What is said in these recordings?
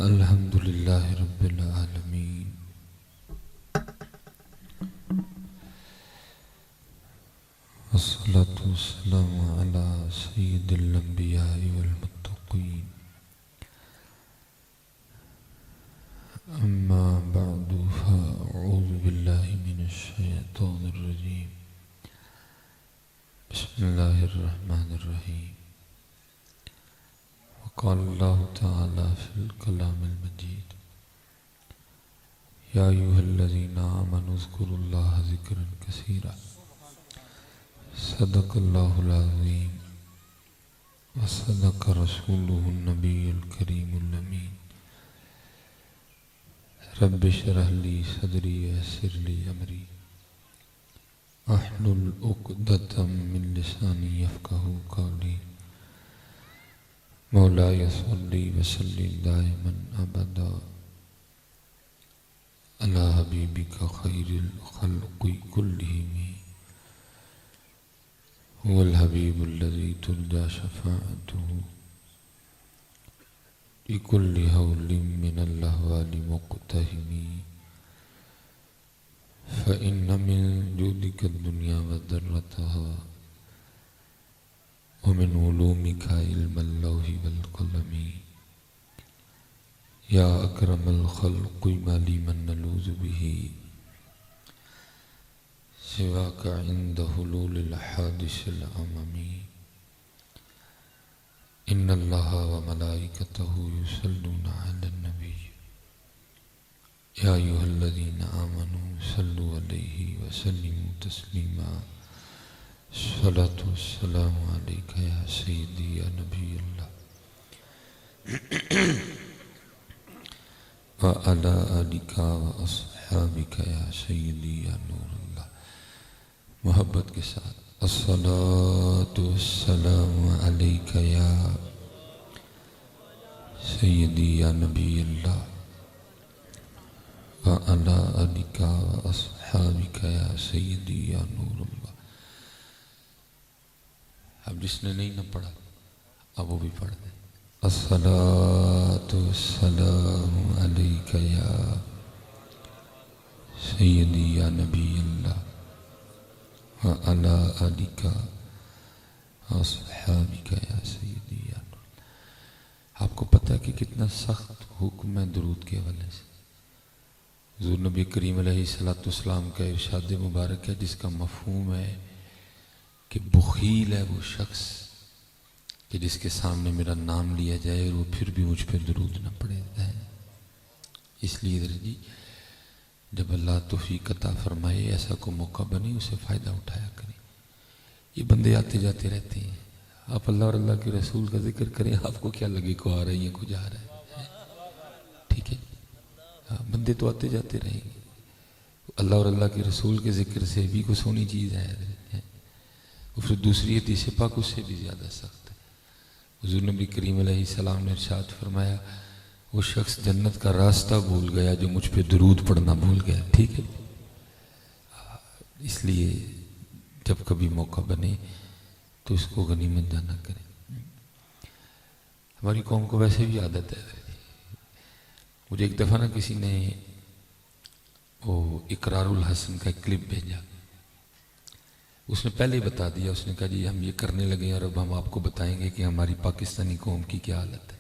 الحمد للہ رب العالمین والصلاة والسلام على سید الانبیاء والمتقین اما بعد فاعوذ باللہ من الشیطان الرجیم بسم اللہ الرحمن الرحیم وقال اللہ تعالی فی الکلام المجید یا ایھا الذین آمنوا اذکروا اللہ ذکرا کثیرا صدق اللہ العظیم وصدق رسولہ النبی الکریم الامین رب اشرح لی صدری ویسر لی امری احلل عقدۃ من لسانی یفقہوا قولی مولاي صلی وسلم دائما ابدا علی حبیبک خیر الخلق کلہم هو الحبیب الذی ترجى شفاعته لكل هول من الأهوال مقتهم فإن من جودك الدنيا وذرتها ومن علومك علم اللوح والقلم يا أكرم الخلق ما لي من نلوذ به سواك عند حلول الحادث الأمم ان اللہ وملائکتہ یصلون علی النبی یا ایھا الذین آمنوا صلوا علیہ وسلموا تسلیما الصلاۃ والسلام علیک یا سیدی یا نبی اللہ وعلی آلک واصحابک یا سیدی یا نور اللہ. محبت کے ساتھ الصلاۃ والسلام علیک یا سیدی یا نبی اللہ وعلی آلک واصحابک یا سیدی یا نور اللہ. اب جس نے نہیں نہ پڑھا اب وہ بھی پڑھ دے. الصلاۃ والسلام علیک یا سیدی یا نبی اللہ وعلی آلک واصحابک یا سیدی یا نور. آپ کو پتہ ہے کہ کتنا سخت حکم ہے درود کے حوالے سے. حضور نبی کریم علیہ السلام کا ارشاد مبارک ہے جس کا مفہوم ہے کہ بخیل ہے وہ شخص کہ جس کے سامنے میرا نام لیا جائے اور وہ پھر بھی مجھ پہ درود نہ پڑے. اس لیے جی جب اللہ توفیق عطا فرمائے ایسا کو موقع بنے اسے فائدہ اٹھایا کریں. یہ بندے آتے جاتے رہتے ہیں. آپ اللہ اور اللہ کے رسول کا ذکر کریں آپ کو کیا لگے کو آ رہی ہے کو جا رہا ہے. ٹھیک ہے بندے تو آتے جاتے رہیں گے. اللہ اور اللہ کے رسول کے ذکر سے بھی کوئی سونی چیز ہے اور پھر دوسری حدیث پاک اس سے بھی زیادہ سخت ہے. حضور نبی کریم علیہ السلام نے ارشاد فرمایا وہ شخص جنت کا راستہ بھول گیا جو مجھ پہ درود پڑھنا بھول گیا. ٹھیک ہے اس لیے جب کبھی موقع بنے تو اس کو غنیمت جانا کریں. ہماری قوم کو ویسے بھی عادت ہے. مجھے ایک دفعہ نا کسی نے وہ اقرار الحسن کا ایک کلپ بھیجا. اس نے پہلے ہی بتا دیا. اس نے کہا جی ہم یہ کرنے لگے ہیں اور اب ہم آپ کو بتائیں گے کہ ہماری پاکستانی قوم کی کیا حالت ہے.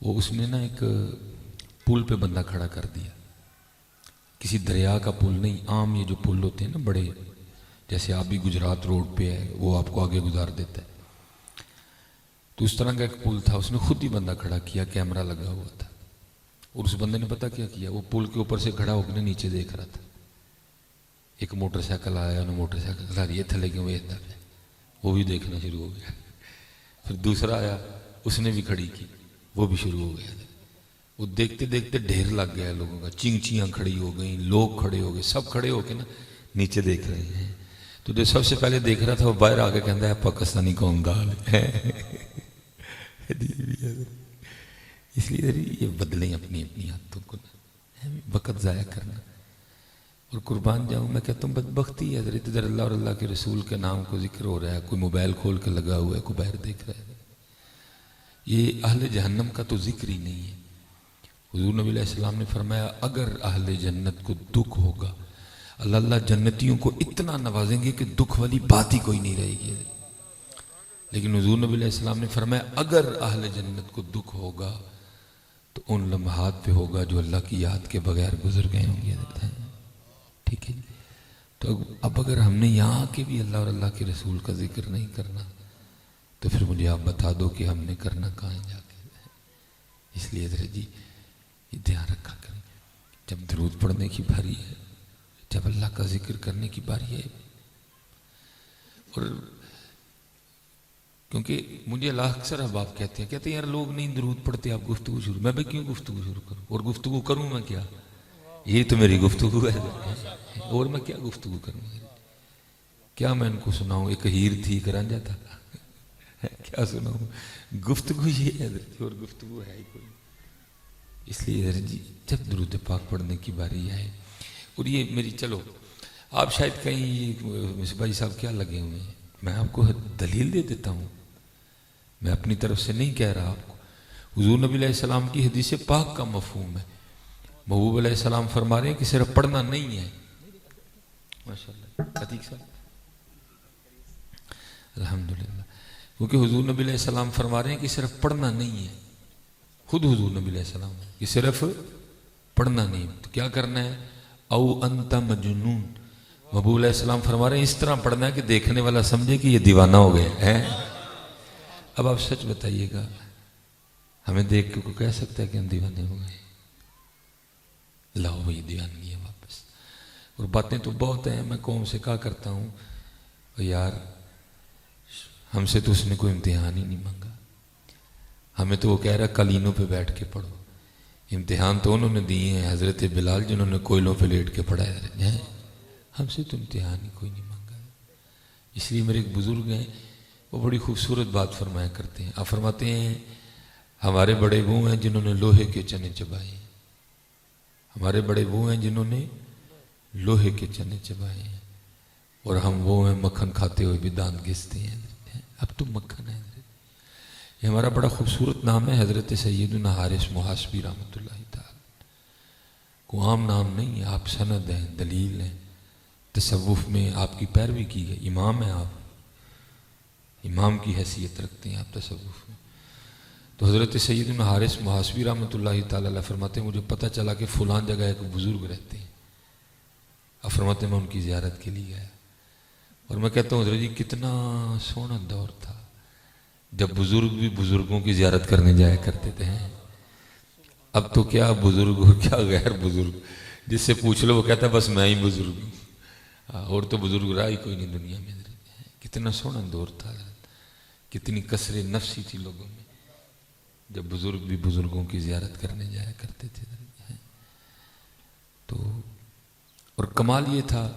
وہ اس نے نا ایک پل پہ بندہ کھڑا کر دیا. کسی دریا کا پل نہیں, عام یہ جو پل ہوتے ہیں نا بڑے, جیسے آپ بھی گجرات روڈ پہ ہے وہ آپ کو آگے گزار دیتا ہے. تو اس طرح کا ایک پل تھا. اس نے خود ہی بندہ کھڑا کیا, کیمرہ لگا ہوا تھا. اور اس بندے نے پتہ کیا کیا, وہ پل کے اوپر سے کھڑا ہو کے نیچے دیکھ رہا تھا. ایک موٹر سائیکل آیا, انہوں موٹر سائیکل کھڑا یہ تھلے کیوں بھیجتا ہے, وہ بھی دیکھنا شروع ہو گیا. پھر دوسرا آیا, اس نے بھی کھڑی کی, وہ بھی شروع ہو گیا. وہ دیکھتے دیکھتے ڈھیر لگ گیا لوگوں کا. چینچیاں کھڑی ہو گئیں, لوگ کھڑے ہو گئے, سب کھڑے ہو کے نا نیچے دیکھ رہے ہیں. تو جو سب سے پہلے دیکھ رہا تھا وہ باہر آ کے کہتا ہے پاکستانی قوم گال ہے. اس لیے یہ بدلیں اپنی اپنی عادتوں کو, وقت ضائع کرنا. اور قربان جاؤں میں کہتا ہوں بدبختی ہے. ادھر اللہ اور اللہ کے رسول کے نام کو ذکر ہو رہا ہے, کوئی موبائل کھول کے لگا ہوا ہے, کوئی باہر دیکھ رہا ہے. یہ اہل جہنم کا تو ذکر ہی نہیں ہے. حضور نبی علیہ السلام نے فرمایا اگر اہل جنت کو دکھ ہوگا اللہ جنتیوں کو اتنا نوازیں گے کہ دکھ والی بات ہی کوئی نہیں رہے گی. لیکن حضور نبی علیہ السلام نے فرمایا اگر اہل جنت کو دکھ ہوگا تو ان لمحات پہ ہوگا جو اللہ کی یاد کے بغیر گزر گئے ہوں گے. ٹھیک ہے. تو اب اگر ہم نے یہاں کے بھی اللہ اور اللہ کے رسول کا ذکر نہیں کرنا تو پھر مجھے آپ بتا دو کہ ہم نے کرنا کہاں ہے جا کے. اس لیے حضرت جی یہ دھیان رکھا کریں جب درود پڑھنے کی باری ہے، جب اللہ کا ذکر کرنے کی باری ہے. اور کیونکہ مجھے اللہ اکثر احباب کہتے ہیں یار لوگ نہیں درود پڑھتے آپ گفتگو شروع. میں کیوں گفتگو شروع کروں؟ اور گفتگو کروں میں کیا؟ یہی تو میری گفتگو ہے. اور میں کیا گفتگو کروں؟ کیا میں ان کو سناؤں؟ ایک ہیر تھی ایک رانجھا تھا، کیا سناؤں؟ گفتگو یہ ہے اور گفتگو ہے ہی کوئی. اس لیے جی جب درود پاک پڑھنے کی باری آئے اور یہ میری چلو آپ شاید کہیں مصباحی صاحب کیا لگے ہوئے ہیں، میں آپ کو دلیل دے دیتا ہوں. میں اپنی طرف سے نہیں کہہ رہا آپ کو. حضور نبی علیہ السلام کی حدیث پاک کا مفہوم ہے. محبوب علیہ السلام فرما رہے ہیں کہ صرف پڑھنا نہیں ہے. ماشاءاللہ عتیق صاحب الحمدللہ. کیونکہ حضور نبی علیہ السلام فرما رہے ہیں کہ صرف پڑھنا نہیں ہے. خود حضور نبی علیہ السلام کہ صرف پڑھنا نہیں تو کیا کرنا ہے؟ او انت مجنون. محبوب علیہ السلام فرما رہے ہیں اس طرح پڑھنا ہے کہ دیکھنے والا سمجھے کہ یہ دیوانہ ہو گئے ہیں. اب آپ سچ بتائیے گا ہمیں دیکھ کے کوئی کہہ سکتا ہے کہ ہم دیوانے ہو گئے؟ لاؤ بھائی دیوانگی ہے واپس. اور باتیں تو بہت ہیں. میں قوم سے کہا کرتا ہوں یار ہم سے تو اس نے کوئی امتحان ہی نہیں مانگا. ہمیں تو وہ کہہ رہا قلینوں پہ بیٹھ کے پڑھو. امتحان تو انہوں نے دیے ہیں حضرت بلال جنہوں نے کوئلوں پہ لیٹ کے پڑھا ہے. ہم سے تو امتحان ہی کوئی نہیں مانگا. اس لیے میرے ایک بزرگ ہیں وہ بڑی خوبصورت بات فرمایا کرتے ہیں. آپ فرماتے ہیں ہمارے بڑے وہ ہیں جنہوں نے لوہے کے چنے چبائے ہیں. ہمارے بڑے وہ ہیں جنہوں نے لوہے کے چنے چبائے ہیں اور ہم وہ ہیں مکھن کھاتے ہوئے بھی دانت گھستے ہیں. اب تو مکھن ہے. یہ ہمارا بڑا خوبصورت نام ہے حضرت سیدنا حارث محاسبی رحمۃ اللہ تعالی. کو عام نام نہیں ہے. آپ سند ہیں، دلیل ہیں. تصوف میں آپ کی پیروی کی گئی. امام ہیں آپ، امام کی حیثیت رکھتے ہیں آپ تصوف میں. تو حضرت سیدنا حارث محاسبی رحمۃ اللہ تعالی فرماتے ہیں مجھے پتہ چلا کہ فلان جگہ ایک بزرگ رہتے ہیں. اب فرماتے ہیں میں ان کی زیارت کے لیے گیا اور میں کہتا ہوں حضرت جی کتنا سونا دور تھا جب بزرگ بھی بزرگوں کی زیارت کرنے جایا کرتے تھے. اب تو کیا بزرگ ہو کیا غیر بزرگ، جس سے پوچھ لو وہ کہتا ہے بس میں ہی بزرگ ہوں. اور تو بزرگ رہا ہی کوئی نہیں دنیا میں. کتنا سونا دور تھا، کتنی کثر نفسی تھی لوگوں میں جب بزرگ بھی بزرگوں کی زیارت کرنے جایا کرتے تھے. تو اور کمال یہ تھا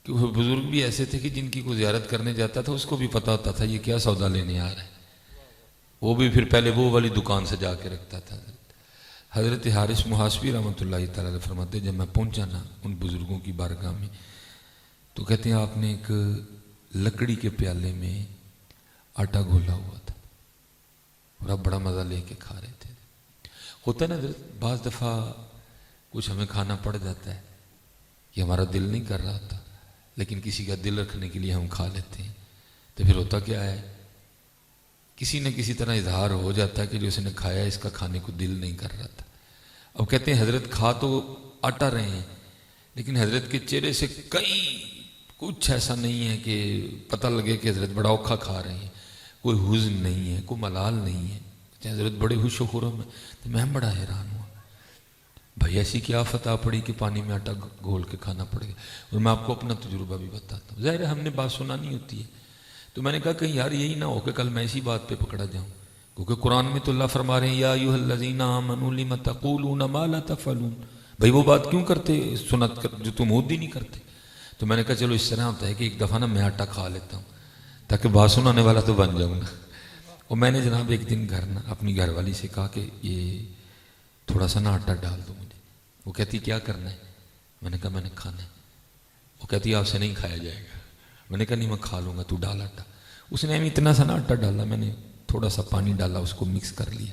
کہ وہ بزرگ بھی ایسے تھے کہ جن کی کوئی زیارت کرنے جاتا تھا اس کو بھی پتا ہوتا تھا یہ کیا سودا لینے آ رہا ہے. وہ بھی پھر پہلے وہ والی دکان سجا کے رکھتا تھا. حضرت حارث محاسبی رحمۃ اللہ تعالی فرماتے جب میں پہنچا نا ان بزرگوں کی بارگاہ میں تو کہتے ہیں آپ نے ایک لکڑی کے پیالے میں آٹا گھولا ہوا تھا اور آپ بڑا مزہ لے کے کھا رہے تھے. ہوتا ہے نا بعض دفعہ کچھ ہمیں کھانا پڑ جاتا ہے کہ ہمارا دل نہیں کر رہا تھا لیکن کسی کا دل رکھنے کے لیے ہم کھا لیتے ہیں. تو پھر ہوتا کیا ہے کسی نہ کسی طرح اظہار ہو جاتا ہے کہ جو اس نے کھایا اس کا کھانے کو دل نہیں کر رہا تھا. اب کہتے ہیں حضرت کھا تو آٹا رہے ہیں لیکن حضرت کے چہرے سے کچھ ایسا نہیں ہے کہ پتہ لگے کہ حضرت بڑا اوکھا کھا رہے ہیں. کوئی حزن نہیں ہے، کوئی ملال نہیں ہے. حضرت بڑے خوش و خرم ہیں. تو میں بڑا حیران ہوا بھائی ایسی کیا فتح پڑی کہ پانی میں آٹا گھول کے کھانا پڑ گیا. اور میں آپ کو اپنا تجربہ بھی بتاتا ہوں. ظاہر ہے ہم نے بات سنانی ہوتی ہے. تو میں نے کہا کہیں یار یہی نہ ہو کہ کل میں اسی بات پہ پکڑا جاؤں کیونکہ قرآن میں تو اللہ فرما رہے ہیں یا ایھا الذین آمنوا لم تقولون ما لا تفعلون. بھائی وہ بات کیوں کرتے سنت جو تم خود ہی نہیں کرتے. تو میں نے کہا چلو اس طرح ہوتا ہے کہ ایک دفعہ نا میں آٹا کھا لیتا ہوں تاکہ بات سنانے والا تو بن جاؤں گا. اور میں نے جناب ایک دن اپنی گھر والی سے کہا کہ یہ تھوڑا سا نا آٹا ڈال دو مجھے. وہ کہتی کیا کرنا ہے؟ میں نے کہا میں نے کھانا ہے. وہ کہتی آپ سے نہیں کھایا جائے گا. میں نے کہا نہیں میں کھا لوں گا تو ڈال آٹا. اس نے اتنا سا نا آٹا ڈالا، میں نے تھوڑا سا پانی ڈالا اس کو مکس کر لیا.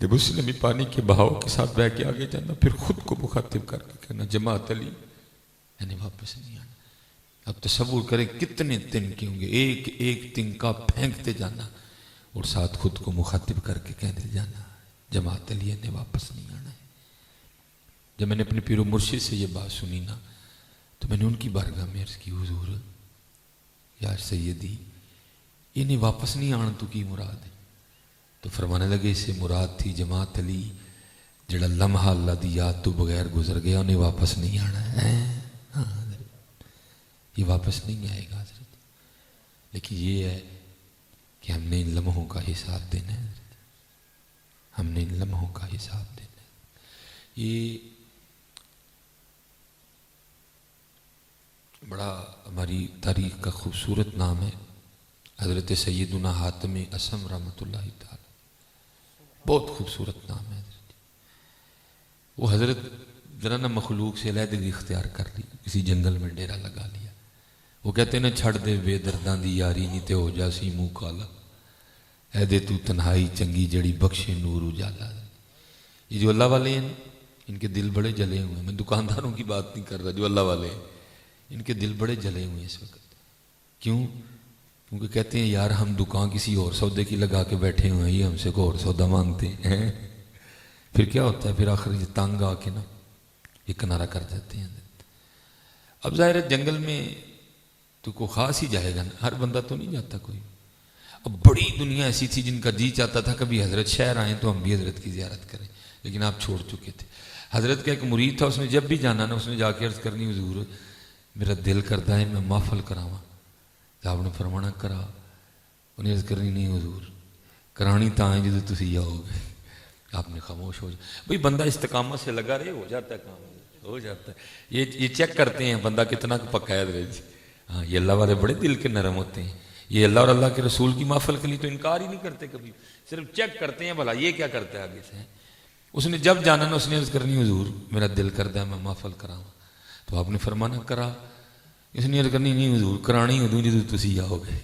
جب اس نے بھی پانی کے بہاؤ کے ساتھ بہ کے آگے جانا، پھر خود کو مخاطب کر کے کہنا جماعت علی، یعنی واپس نہیں آنا۔ اب تصور کریں کتنے تنکے ہوں گے، ایک ایک تنکا پھینکتے جانا اور ساتھ خود کو مخاطب کر کے کہتے جانا جماعت علی نے واپس نہیں آنا ہے۔ جب میں نے اپنے پیر و مرشد سے یہ بات سنی نا تو میں نے ان کی بارگاہ میں عرض کی حضور یا سیدی انہیں واپس نہیں آنا تو کی مراد ہے؟ تو فرمانے لگے اس سے مراد تھی جماعت علی جڑا لمحہ اللہ دی یاد تو بغیر گزر گیا انہیں واپس نہیں آنا ہے۔ ہاں یہ واپس نہیں آئے گا حضرت، لیکن یہ ہے کہ ہم نے ان لمحوں کا حساب دینا ہے، ہم نے ان لمحوں کا حساب دینا ہے۔ یہ بڑا ہماری تاریخ کا خوبصورت نام ہے حضرت سیدنا حاتم اصم رحمۃ اللہ تعالی، بہت خوبصورت نام ہے حضرت۔ وہ حضرت ذرا نہ مخلوق سے علیحدگی اختیار کر لی، کسی جنگل میں ڈیرا لگا لیا۔ وہ کہتے ہیں چھڑ دے بے درداں دی یاری نہیں تے ہو جا سی منہ کالا، اے دے تو تنہائی چنگی جڑی بخشے نور اجالا۔ یہ جو اللہ والے ہیں ان کے دل بڑے جلے ہوئے ہیں، میں دکانداروں کی بات نہیں کر رہا، جو اللہ والے ہیں ان کے دل بڑے جلے ہوئے ہیں اس وقت۔ کیوں؟ کیونکہ کہتے ہیں یار ہم دکان کسی اور سودے کی لگا کے بیٹھے ہوئے ہیں، یہ ہم سے کوئی اور سودا مانگتے ہیں۔ پھر کیا ہوتا ہے؟ پھر آخر یہ تانگ آ کے نا یہ کنارہ کر جاتے ہیں۔ اب ظاہر ہے جنگل میں تو کوئی خاص ہی جائے گا نا، ہر بندہ تو نہیں جاتا کوئی۔ اب بڑی دنیا ایسی تھی جن کا جی چاہتا تھا کبھی حضرت شہر آئیں تو ہم بھی حضرت کی زیارت کریں، لیکن آپ چھوڑ چکے تھے۔ حضرت کا ایک مرید تھا، اس نے جب بھی جانا نا اس نے جا کے عرض کرنی حضور میرا دل کرتا ہے میں محفل کراواں، تو آپ نے فرمانا کرا، انہیں عرض کرنی نہیں حضور کرانی تا ہے جدو تسی آؤ گے۔ آپ نے خاموش ہو جائے، بھئی بندہ استقامت سے لگا رہے ہو جاتا ہے کام، ہو جاتا ہے۔ یہ چیک کرتے ہیں بندہ کتنا پکا ہے حضرت۔ ہاں یہ اللہ والے بڑے دل کے نرم ہوتے ہیں، یہ اللہ اور اللہ کے رسول کی محفل کے لیے تو انکار ہی نہیں کرتے کبھی، صرف چیک کرتے ہیں بھلا یہ کیا کرتا ہے آگے سے۔ اس نے جب جانا نا اس نے عرض کرنی حضور میرا دل کرتا ہے میں محفل کراؤں، تو آپ نے فرمانا کرا۔ اس نے عرض کرنی نہیں حضور کرانی ہو دوں جدو تسی آؤ گے۔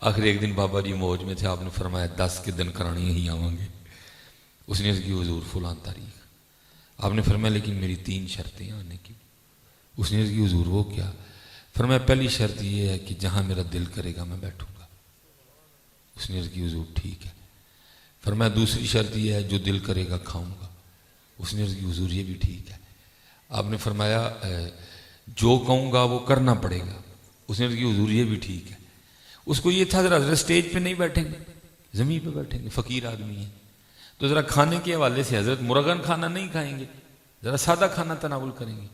آخر ایک دن بابا جی موج میں تھے، آپ نے فرمایا 10 کے دن کرانی ہی آؤں گے۔ اس نے عرض کی حضور فلاں تاریخ، آپ نے فرمایا لیکن میری 3 شرطیں آنے کی۔ اس نے عرض کی حضور وہ کیا؟ فرمایا پہلی شرط یہ ہے کہ جہاں میرا دل کرے گا میں بیٹھوں گا۔ اس نے عرض کی حضور ٹھیک ہے۔ فرمایا دوسری شرط یہ ہے جو دل کرے گا کھاؤں گا۔ اس نے عرض کی حضور یہ بھی ٹھیک ہے۔ آپ نے فرمایا جو کہوں گا وہ کرنا پڑے گا۔ اس نے عرض کی حضور یہ بھی ٹھیک ہے۔ اس کو یہ تھا ذرا حضرت سٹیج پہ نہیں بیٹھیں گے، زمین پہ بیٹھیں گے، فقیر آدمی ہے تو ذرا کھانے کے حوالے سے حضرت مرغن کھانا نہیں کھائیں گے، ذرا سادہ کھانا تناول کریں گے،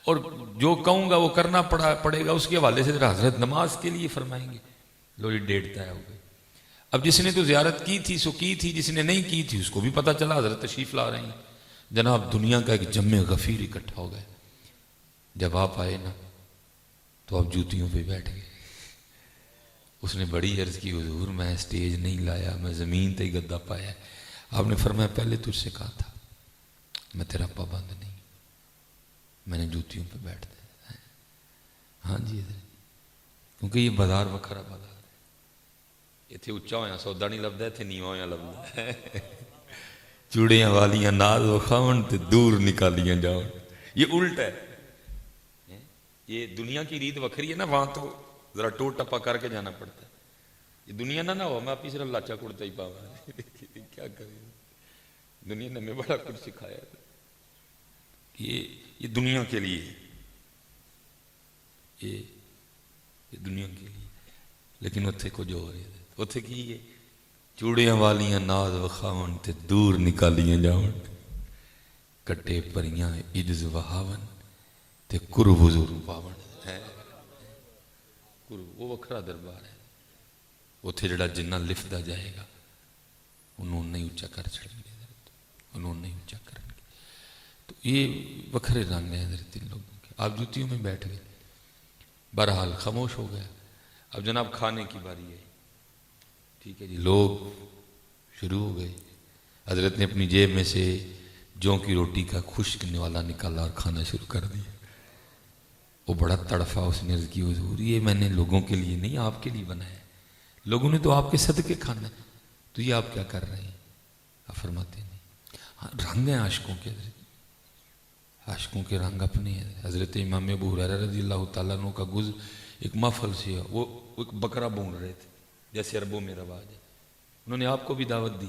اور جو کہوں گا وہ کرنا پڑے گا۔ اس کے حوالے سے ذرا حضرت نماز کے لیے فرمائیں گے۔ لو یہ ڈیٹ طے ہو گئی۔ اب جس نے تو زیارت کی تھی سو کی تھی، جس نے نہیں کی تھی اس کو بھی پتہ چلا حضرت تشریف لا رہے ہیں۔ جناب دنیا کا ایک جمع غفیر اکٹھا ہو گئے۔ جب آپ آئے نا تو آپ جوتیوں پہ بیٹھ گئے۔ اس نے بڑی عرض کی حضور میں سٹیج نہیں لایا، میں زمین تے ہی گدا پایا۔ آپ نے فرمایا پہلے تجھ سے کہا تھا میں تیرا پابند نہیں، میں نے جوتیوں پہ بیٹھ دیا۔ ہاں جی کیونکہ یہ بازار وکھرا بازار ہے، اتنے اچا ہوا سودا نہیں لبدا، اتنے نیواں ہوا لبدا ہے۔ چوڑیاں والیاں ناز وکھاون تے دور نکالیاں جاؤ، یہ الٹ ہے۔ یہ دنیا کی ریت وکھری ہے نا، وہاں تو ذرا ٹو ٹپا کر کے جانا پڑتا ہے۔ یہ دنیا نہ ہو میں اپنی صرف لاچا کرتا ہی پاؤں، کیا کرے دنیا نے ہمیں بڑا کچھ سکھایا۔ یہ دنیا کے لیے، یہ دنیا کے لیے، لیکن اتھے کو جو ہو رہے تھے اتھے کی ہے چوڑیاں والیاں ناز وکھاون تے دور نکالیاں جاون، کٹے پریاں عجز وہاون تے کرو حضور پاون ہے۔ کرو وہ وکھرا دربار ہے، اتھے جڑا جنہ لفدا جائے گا انہوں نے اونچا کر چھڑیں گے، انہوں نے اونچا کریں گے۔ تو یہ وکھرے رنگ ہیں حضرت ان لوگوں کے۔ آپ جوتیوں میں بیٹھ گئے، بہرحال خاموش ہو گیا۔ اب جناب کھانے کی باری ہے، ٹھیک ہے جی، لوگ شروع ہو گئے۔ حضرت نے اپنی جیب میں سے جوں کی روٹی کا خشک نوالا نکالا اور کھانا شروع کر دیا۔ وہ بڑا تڑفا، اس نے عرض کی حضور یہ میں نے لوگوں کے لیے نہیں آپ کے لیے بنایا ہے، لوگوں نے تو آپ کے صدقے کھانا ہے، تو یہ آپ کیا کر رہے ہیں؟ آپ فرماتے نہیں رنگ ہیں عاشقوں کے، عاشقوں کے رنگ اپنے ہیں۔ حضرت امام ابو ہریرہ رضی اللہ تعالیٰ عنہ کا گزر ایک محفل سے، وہ ایک بکرا بون رہے تھے جیسے عربوں میں رواج ہے، انہوں نے آپ کو بھی دعوت دی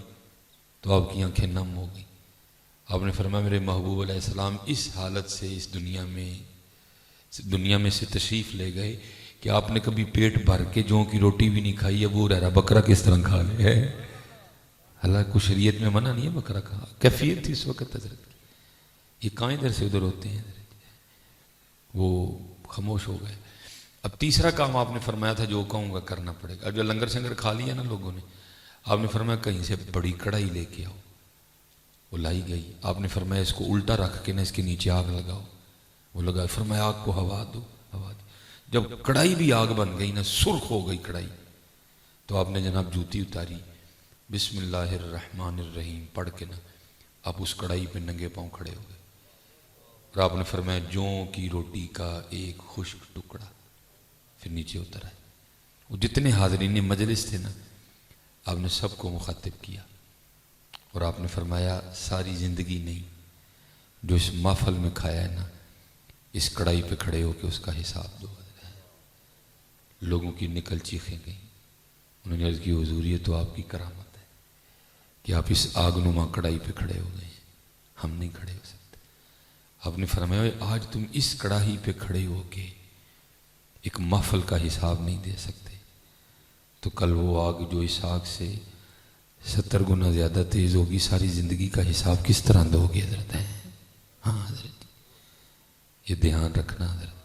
تو آپ کی آنکھیں نم ہو گئیں۔ آپ نے فرمایا میرے محبوب علیہ السلام اس حالت سے اس دنیا میں سے تشریف لے گئے کہ آپ نے کبھی پیٹ بھر کے جوں کی روٹی بھی نہیں کھائی۔ ابو ہریرہ بکرا کس طرح کھا لے ہے؟ حالانکہ کچھ شریعت میں منع نہیں ہے بکرا کھا، کیفیت تھی اس وقت حضرت کی۔ یہ کہاں ادھر سے ادھر ہوتے ہیں، وہ خاموش ہو گئے۔ اب تیسرا کام آپ نے فرمایا تھا جو کہوں گا کرنا پڑے گا۔ اب جو لنگر شنگر کھا لیا نا لوگوں نے، آپ نے فرمایا کہیں سے بڑی کڑھائی لے کے آؤ، وہ لائی گئی۔ آپ نے فرمایا اس کو الٹا رکھ کے نا اس کے نیچے آگ لگاؤ، وہ لگا۔ فرمایا آگ کو ہوا دو، ہوا دی۔ جب کڑھائی بھی آگ بن گئی نا، سرخ ہو گئی کڑھائی، تو آپ نے جناب جوتی اتاری، بسم اللہ الرحمن الرحیم پڑھ کے نا آپ اس کڑھائی پہ ننگے پاؤں کھڑے ہو گئے، اور آپ نے فرمایا جوں کی روٹی کا ایک خشک ٹکڑا، پھر نیچے اتر آئے۔ وہ جتنے حاضرین مجلس تھے نا، آپ نے سب کو مخاطب کیا، اور آپ نے فرمایا ساری زندگی نہیں، جو اس محفل میں کھایا ہے نا، اس کڑھائی پہ کھڑے ہو کے اس کا حساب دو۔ لوگوں کی نکل چیخیں گئیں، انہوں نے عرض کی حضور یہ تو آپ کی کرامت ہے کہ آپ اس آگ نما کڑھائی پہ کھڑے ہو گئے ہیں، ہم نہیں کھڑے ہو سکتے۔ آپ نے فرمایا آج تم اس کڑاہی پہ کھڑے ہو کے ایک محفل کا حساب نہیں دے سکتے، تو کل وہ آگ جو اس آگ سے 70 گنا زیادہ تیز ہوگی، ساری زندگی کا حساب کس طرح دو گے حضرت؟ ہاں حضرت یہ دھیان رکھنا حضرت،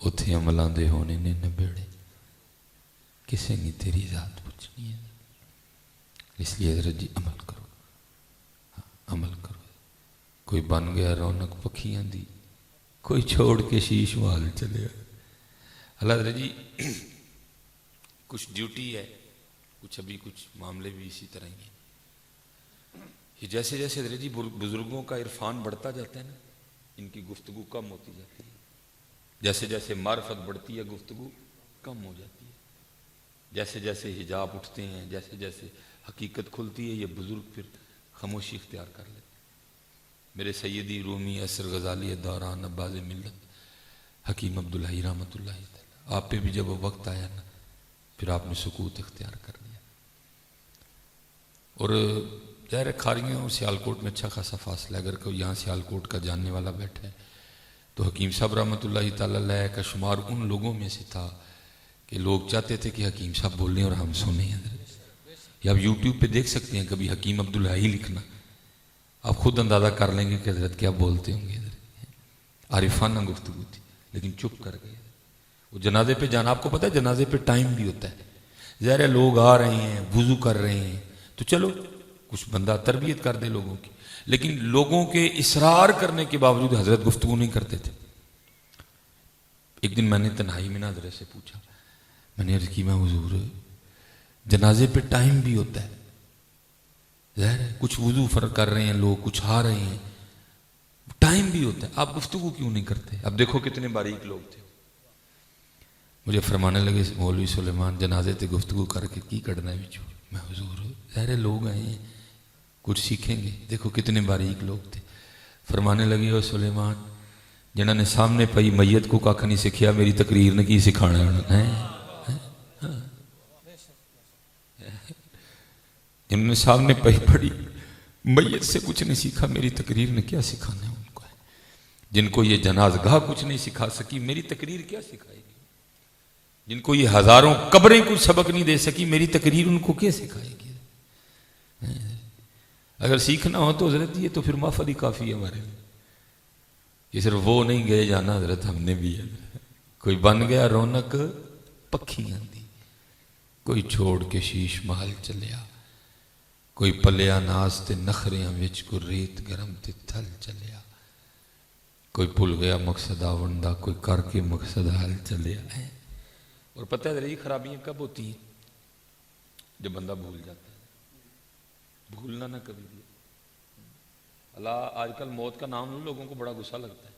اتھے عملاں دے ہونے نے نبیڑے، کسے نہیں تیری ذات پوچھنی ہے۔ اس لیے حضرت جی عمل کرو، عمل کرو۔ کوئی بن گیا رونق پکھیاں دی، کوئی چھوڑ کے شیش محل چلے گیا۔ اللہ حضرت جی کچھ ڈیوٹی ہے، کچھ ابھی کچھ معاملے بھی اسی طرح ہی ہیں۔ یہ جیسے جیسے حضرت جی بزرگوں کا عرفان بڑھتا جاتا ہے نا، ان کی گفتگو کم ہوتی جاتی ہے، جیسے جیسے معرفت بڑھتی ہے گفتگو کم ہو جاتی ہے، جیسے جیسے حجاب اٹھتے ہیں، جیسے جیسے حقیقت کھلتی ہے، یہ بزرگ پھر خاموشی اختیار کر لیتے ہیں۔ میرے سیدی رومی عصر غزالی دوران عباس ملت حکیم عبدالحی رحمۃ اللہ تعالیٰ، آپ پہ بھی جب وہ وقت آیا نا، پھر آپ نے سکوت اختیار کر لیا۔ اور ظاہر کھاریوں اور سیالکوٹ میں اچھا خاصا فاصلہ ہے، اگر کوئی یہاں سیالکوٹ کا جاننے والا بیٹھا ہے تو حکیم صاحب رحمۃ اللہ تعالیٰ علیہ کا شمار ان لوگوں میں سے تھا کہ لوگ چاہتے تھے کہ حکیم صاحب بولیں اور ہم سنیں حضرت۔ یا آپ یوٹیوب پہ دیکھ سکتے ہیں کبھی حکیم عبدالحی لکھنا، آپ خود اندازہ کر لیں گے کہ حضرت کیا بولتے ہوں گے۔ حضرت عارفانہ گفتگو تھی، لیکن چپ کر گئے۔ وہ جنازے پہ جانا، آپ کو پتہ ہے جنازے پہ ٹائم بھی ہوتا ہے، ظاہر ہے لوگ آ رہے ہیں وضو کر رہے ہیں تو چلو کچھ بندہ تربیت کر دے لوگوں کی، لیکن لوگوں کے اصرار کرنے کے باوجود حضرت گفتگو نہیں کرتے تھے۔ ایک دن میں نے تنہائی میں حضرت سے پوچھا، میں نے عرض کی میں حضور جنازے پہ ٹائم بھی ہوتا ہے، ظاہر ہے کچھ وضو فرق کر رہے ہیں لوگ، کچھ آ رہے ہیں، ٹائم بھی ہوتا ہے، آپ گفتگو کیوں نہیں کرتے؟ اب دیکھو کتنے باریک لوگ تھے۔ مجھے فرمانے لگے مولوی سلیمان جنازے تے گفتگو کر کے کی کرنا ہے بچو؟ میں حضور ظاہر لوگ آئے ہیں کچھ سیکھیں گے، دیکھو کتنے باریک لوگ تھے۔ فرمانے لگے او سلیمان جنہوں نے سامنے پئی میت کو کھ نہیں سکھیا، میری تقریر نے کی سکھانا ہے؟ جنہوں نے سامنے پئی پڑی میت سے کچھ نہیں سیکھا، میری تقریر نے کیا سکھانا ہے ان کو؟ جن کو یہ جنازگاہ کچھ نہیں سکھا سکی، میری تقریر کیا سکھائے گی؟ جن کو یہ ہزاروں قبریں کچھ سبق نہیں دے سکی، میری تقریر ان کو کیا سکھائے گی؟ اگر سیکھنا ہو تو حضرت یہ تو پھر محفل ہی کافی ہے ہمارے لیے۔ یہ صرف وہ نہیں گئے جانا حضرت، ہم نے بھی ہے۔ کوئی بن گیا رونق پکھیاں دی، کوئی چھوڑ کے شیش محل چلیا، کوئی پلیا ناز تے نخریاں وچ کو ریت گرم تے تھل چلیا، کوئی بھول گیا مقصد آوندا، کوئی کر کے مقصد حل چلیا ہے۔ اور پتہ ہے یہ خرابیاں کب ہوتی ہیں؟ جب بندہ بھول جاتا ہے۔ بھولنا نہ کبھی بھی۔ اللہ آج کل موت کا نام لوگوں کو بڑا غصہ لگتا ہے،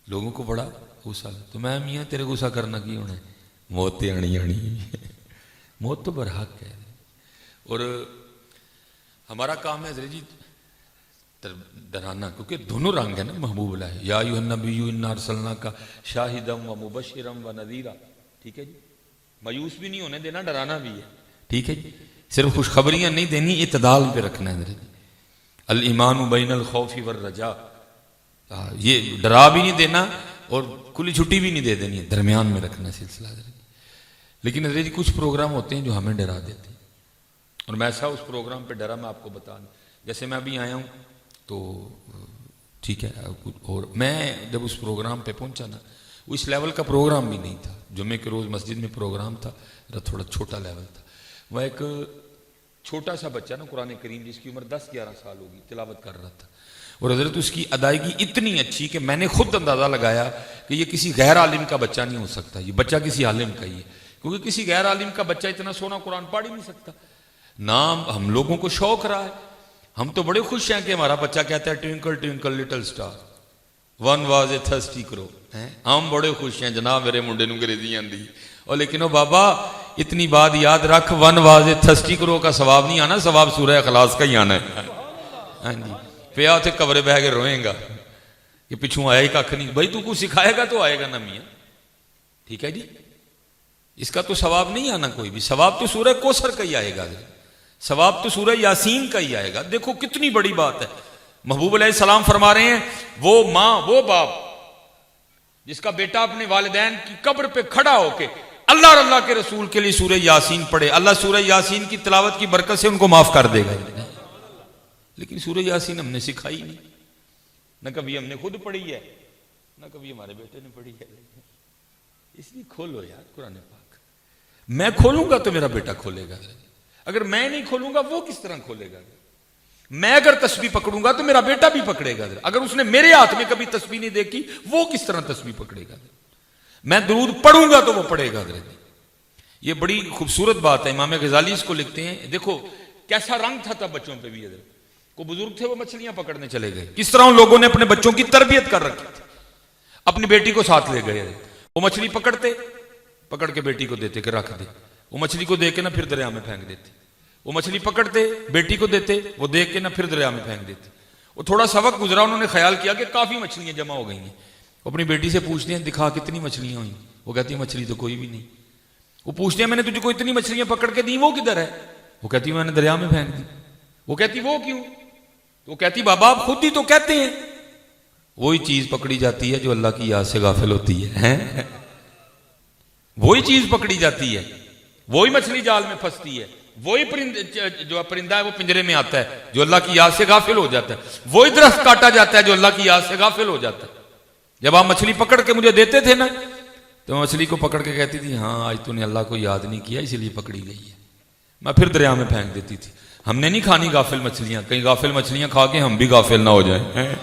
لوگوں کو بڑا غصہ لگتا ہے، تو میں میاں تیرے غصہ کرنا کی ہونا ہے؟ موت تے آنی آنی، موت تو برحق ہے۔ اور ہمارا کام ہے حضرت جی ڈرانا، کیونکہ دونوں رنگ ہیں نا محبوب اللہ، یا ایھا النبی انا ارسلناک شاہدا و مبشرا و نذیرا، ٹھیک ہے جی، مایوس بھی نہیں ہونے دینا، ڈرانا بھی ہے، ٹھیک ہے جی، صرف خوشخبریاں نہیں دینی، اعتدال پہ رکھنا ہے حضرت جی، الایمان بین الخوف والرجاء، یہ ڈرا بھی نہیں دینا اور کھلی چھٹی بھی نہیں دے دینی ہے، درمیان میں رکھنا سلسلہ حضرت جی۔ لیکن حضرت جی کچھ پروگرام ہوتے ہیں جو ہمیں ڈرا دیتے ہیں، اور میں ایسا اس پروگرام پہ ڈرا میں آپ کو بتا دوں، جیسے میں ابھی آیا ہوں تو ٹھیک ہے، اور میں جب اس پروگرام پہ پہنچا نا، وہ اس لیول کا پروگرام بھی نہیں تھا، جمعے کے روز مسجد میں پروگرام تھا، تھوڑا چھوٹا لیول تھا، وہ ایک چھوٹا سا بچہ نا قرآن کریم جس کی عمر 10-11 سال ہوگی تلاوت کر رہا تھا، اور حضرت اس کی ادائیگی اتنی اچھی کہ میں نے خود اندازہ لگایا کہ یہ کسی غیر عالم کا بچہ نہیں ہو سکتا، یہ بچہ کسی عالم کا ہی ہے، کیونکہ کسی غیر عالم کا بچہ اتنا سونا قرآن پڑھ ہی نہیں سکتا۔ نام ہم لوگوں کو شوق رہا ہے، ہم تو بڑے خوش ہیں کہ ہمارا بچہ کہتا ہے twinkle twinkle little star one was a thirsty کرو، ہم بڑے خوش ہیں جناب میرے منڈے نوں انگریزی آندی، اور لیکن او بابا اتنی بات یاد رکھ، ون واز اے تھرسٹی کرو کا ثواب نہیں آنا، ثواب سورہ اخلاص کا ہی آنا ہے۔ ہاں جی، پیا اتنے کمرے بہ کے روئیں گا کہ پچھوں آیا ہی کھ نہیں، بھائی تو کچھ سکھائے گا تو آئے گا نا میاں، ٹھیک ہے جی، اس کا تو ثواب نہیں آنا کوئی بھی، ثواب تو سورہ کوثر کا ہی آئے گا، ثواب تو سورہ یاسین کا ہی آئے گا۔ دیکھو کتنی بڑی بات ہے، محبوب علیہ السلام فرما رہے ہیں وہ ماں وہ باپ جس کا بیٹا اپنے والدین کی قبر پہ کھڑا ہو کے اللہ اور اللہ کے رسول کے لیے سورہ یاسین پڑھے، اللہ سورہ یاسین کی تلاوت کی برکت سے ان کو معاف کر دے گا۔ لیکن سورہ یاسین ہم نے سکھائی نہیں، نہ کبھی ہم نے خود پڑھی ہے نہ کبھی ہمارے بیٹے نے پڑھی ہے، اس لیے کھولو یار قرآن پاک، میں کھولوں گا تو میرا بیٹا کھولے گا، اگر میں نہیں کھولوں گا وہ کس طرح کھولے گا؟ میں اگر تسبیح پکڑوں گا تو میرا بیٹا بھی پکڑے گا، اگر اس نے میرے ہاتھ میں کبھی تسبیح نہیں دیکھی وہ کس طرح تسبیح پکڑے گا؟ میں درود پڑھوں گا تو وہ پڑھے گا۔ یہ بڑی خوبصورت بات ہے، امام غزالی اس کو لکھتے ہیں، دیکھو کیسا رنگ تھا تب بچوں پہ بھی، کو بزرگ تھے وہ مچھلیاں پکڑنے چلے گئے، کس طرح ان لوگوں نے اپنے بچوں کی تربیت کر رکھی تھی، اپنی بیٹی کو ساتھ لے گئے، وہ مچھلی پکڑتے، پکڑ کے بیٹی کو دیتے کہ رکھ دے، وہ مچھلی کو دے کے نہ پھر دریا میں پھینک دیتے، وہ مچھلی پکڑتے بیٹی کو دیتے، وہ دیکھ کے نہ پھر دریا میں پھینک دیتے۔ وہ تھوڑا سا وقت گزرا، انہوں نے خیال کیا کہ کافی مچھلیاں جمع ہو گئی ہیں، وہ اپنی بیٹی سے پوچھتے ہیں دکھا کتنی مچھلیاں ہوئیں، وہ کہتی ہیں مچھلی تو کوئی بھی نہیں۔ وہ پوچھتے ہیں میں نے تجھے کو اتنی مچھلیاں پکڑ کے دی وہ کدھر ہے؟ وہ کہتی میں نے دریا میں پھینک دی۔ وہ کہتی وہ کیوں؟ تو وہ کہتی بابا آپ خود ہی تو کہتے ہیں۔ وہی چیز پکڑی جاتی ہے جو اللہ کی یاد سے غافل ہوتی ہے، وہی چیز پکڑی جاتی ہے، وہی مچھلی جال میں پھنستی ہے، وہی پرندہ ہے وہ پنجرے میں آتا ہے جو اللہ کی یاد سے غافل ہو جاتا ہے، وہی درخت کاٹا جاتا ہے جو اللہ کی یاد سے غافل ہو جاتا ہے۔ جب آپ مچھلی پکڑ کے مجھے دیتے تھے نا تو میں مچھلی کو پکڑ کے کہتی تھی ہاں آج تو نے اللہ کو یاد نہیں کیا اسی لیے پکڑی گئی ہے، میں پھر دریا میں پھینک دیتی تھی۔ ہم نے نہیں کھانی غافل مچھلیاں، کہیں غافل مچھلیاں کھا کے ہم بھی غافل نہ ہو جائیں۔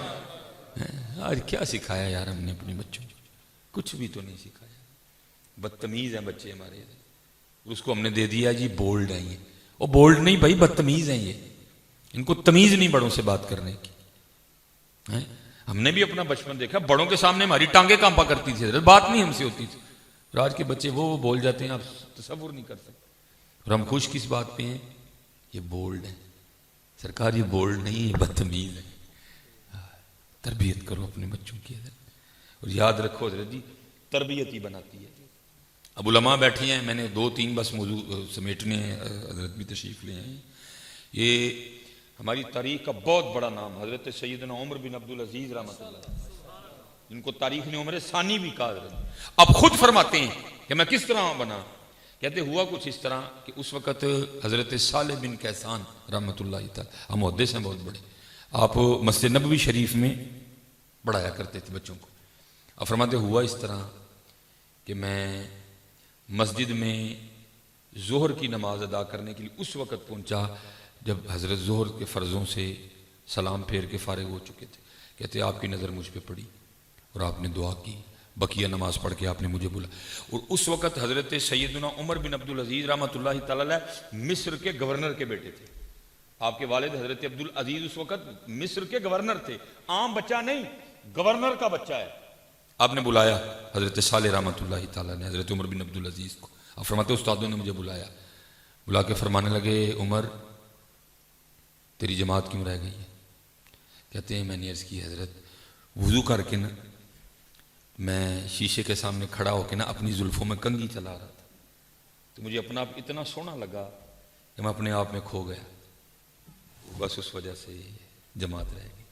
آج کیا سکھایا یار ہم نے اپنے بچوں کو؟ کچھ بھی تو نہیں سکھایا، بدتمیز ہیں بچے ہمارے، اس کو ہم نے دے دیا جی بولڈ ہیں یہ، وہ بولڈ نہیں بھائی بدتمیز ہیں یہ، ان کو تمیز نہیں بڑوں سے بات کرنے کی۔ ہم نے بھی اپنا بچپن دیکھا، بڑوں کے سامنے ہماری ٹانگیں کانپا کرتی تھی، بات نہیں ہم سے ہوتی تھی، اور آج کے بچے وہ بول جاتے ہیں آپ تصور نہیں کر سکتے۔ اور ہم خوش کس بات پہ ہیں؟ یہ بولڈ ہیں سرکار، یہ بولڈ نہیں یہ بدتمیز ہے۔ تربیت کرو اپنے بچوں کی، اور یاد رکھو حضرت جی تربیت ہی بناتی ہے۔ اب علماء بیٹھے ہیں، میں نے 2-3 بس موضوع سمیٹنے ہیں، حضرت بھی تشریف لے ہیں۔ یہ ہماری تاریخ کا بہت بڑا نام حضرت سیدنا عمر بن عبدالعزیز رحمۃ اللہ، جن کو تاریخ نے عمر ثانی بھی کہا۔ اب خود فرماتے ہیں کہ میں کس طرح بنا، کہتے ہوا کچھ اس طرح کہ اس وقت حضرت صالح بن کیسان رحمۃ اللہ تعالی، ہم محدث ہیں بہت بڑے، آپ مسجد نبوی شریف میں پڑھایا کرتے تھے بچوں کو۔ اب فرماتے ہوا اس طرح کہ میں مسجد میں ظہر کی نماز ادا کرنے کے لیے اس وقت پہنچا جب حضرت ظہر کے فرضوں سے سلام پھیر کے فارغ ہو چکے تھے۔ کہتے آپ کی نظر مجھ پہ پڑی اور آپ نے دعا کی، بقیہ نماز پڑھ کے آپ نے مجھے بولا۔ اور اس وقت حضرت سیدنا عمر بن عبدالعزیز رحمۃ اللہ تعالی مصر کے گورنر کے بیٹے تھے۔ آپ کے والد حضرت عبدالعزیز اس وقت مصر کے گورنر تھے، عام بچہ نہیں، گورنر کا بچہ ہے۔ آپ نے بلایا حضرت صالح رحمۃ اللہ تعالیٰ نے حضرت عمر بن عبدالعزیز کو۔ آپ فرماتے استادوں نے مجھے بلایا، بلا کے فرمانے لگے عمر تیری جماعت کیوں رہ گئی ہے؟ کہتے ہیں میں نے عرض کی حضرت وضو کر کے نا میں شیشے کے سامنے کھڑا ہو کے نا اپنی زلفوں میں کنگھی چلا رہا تھا، تو مجھے اپنا آپ اتنا سونا لگا کہ میں اپنے آپ میں کھو گیا، بس اس وجہ سے جماعت رہ گئی۔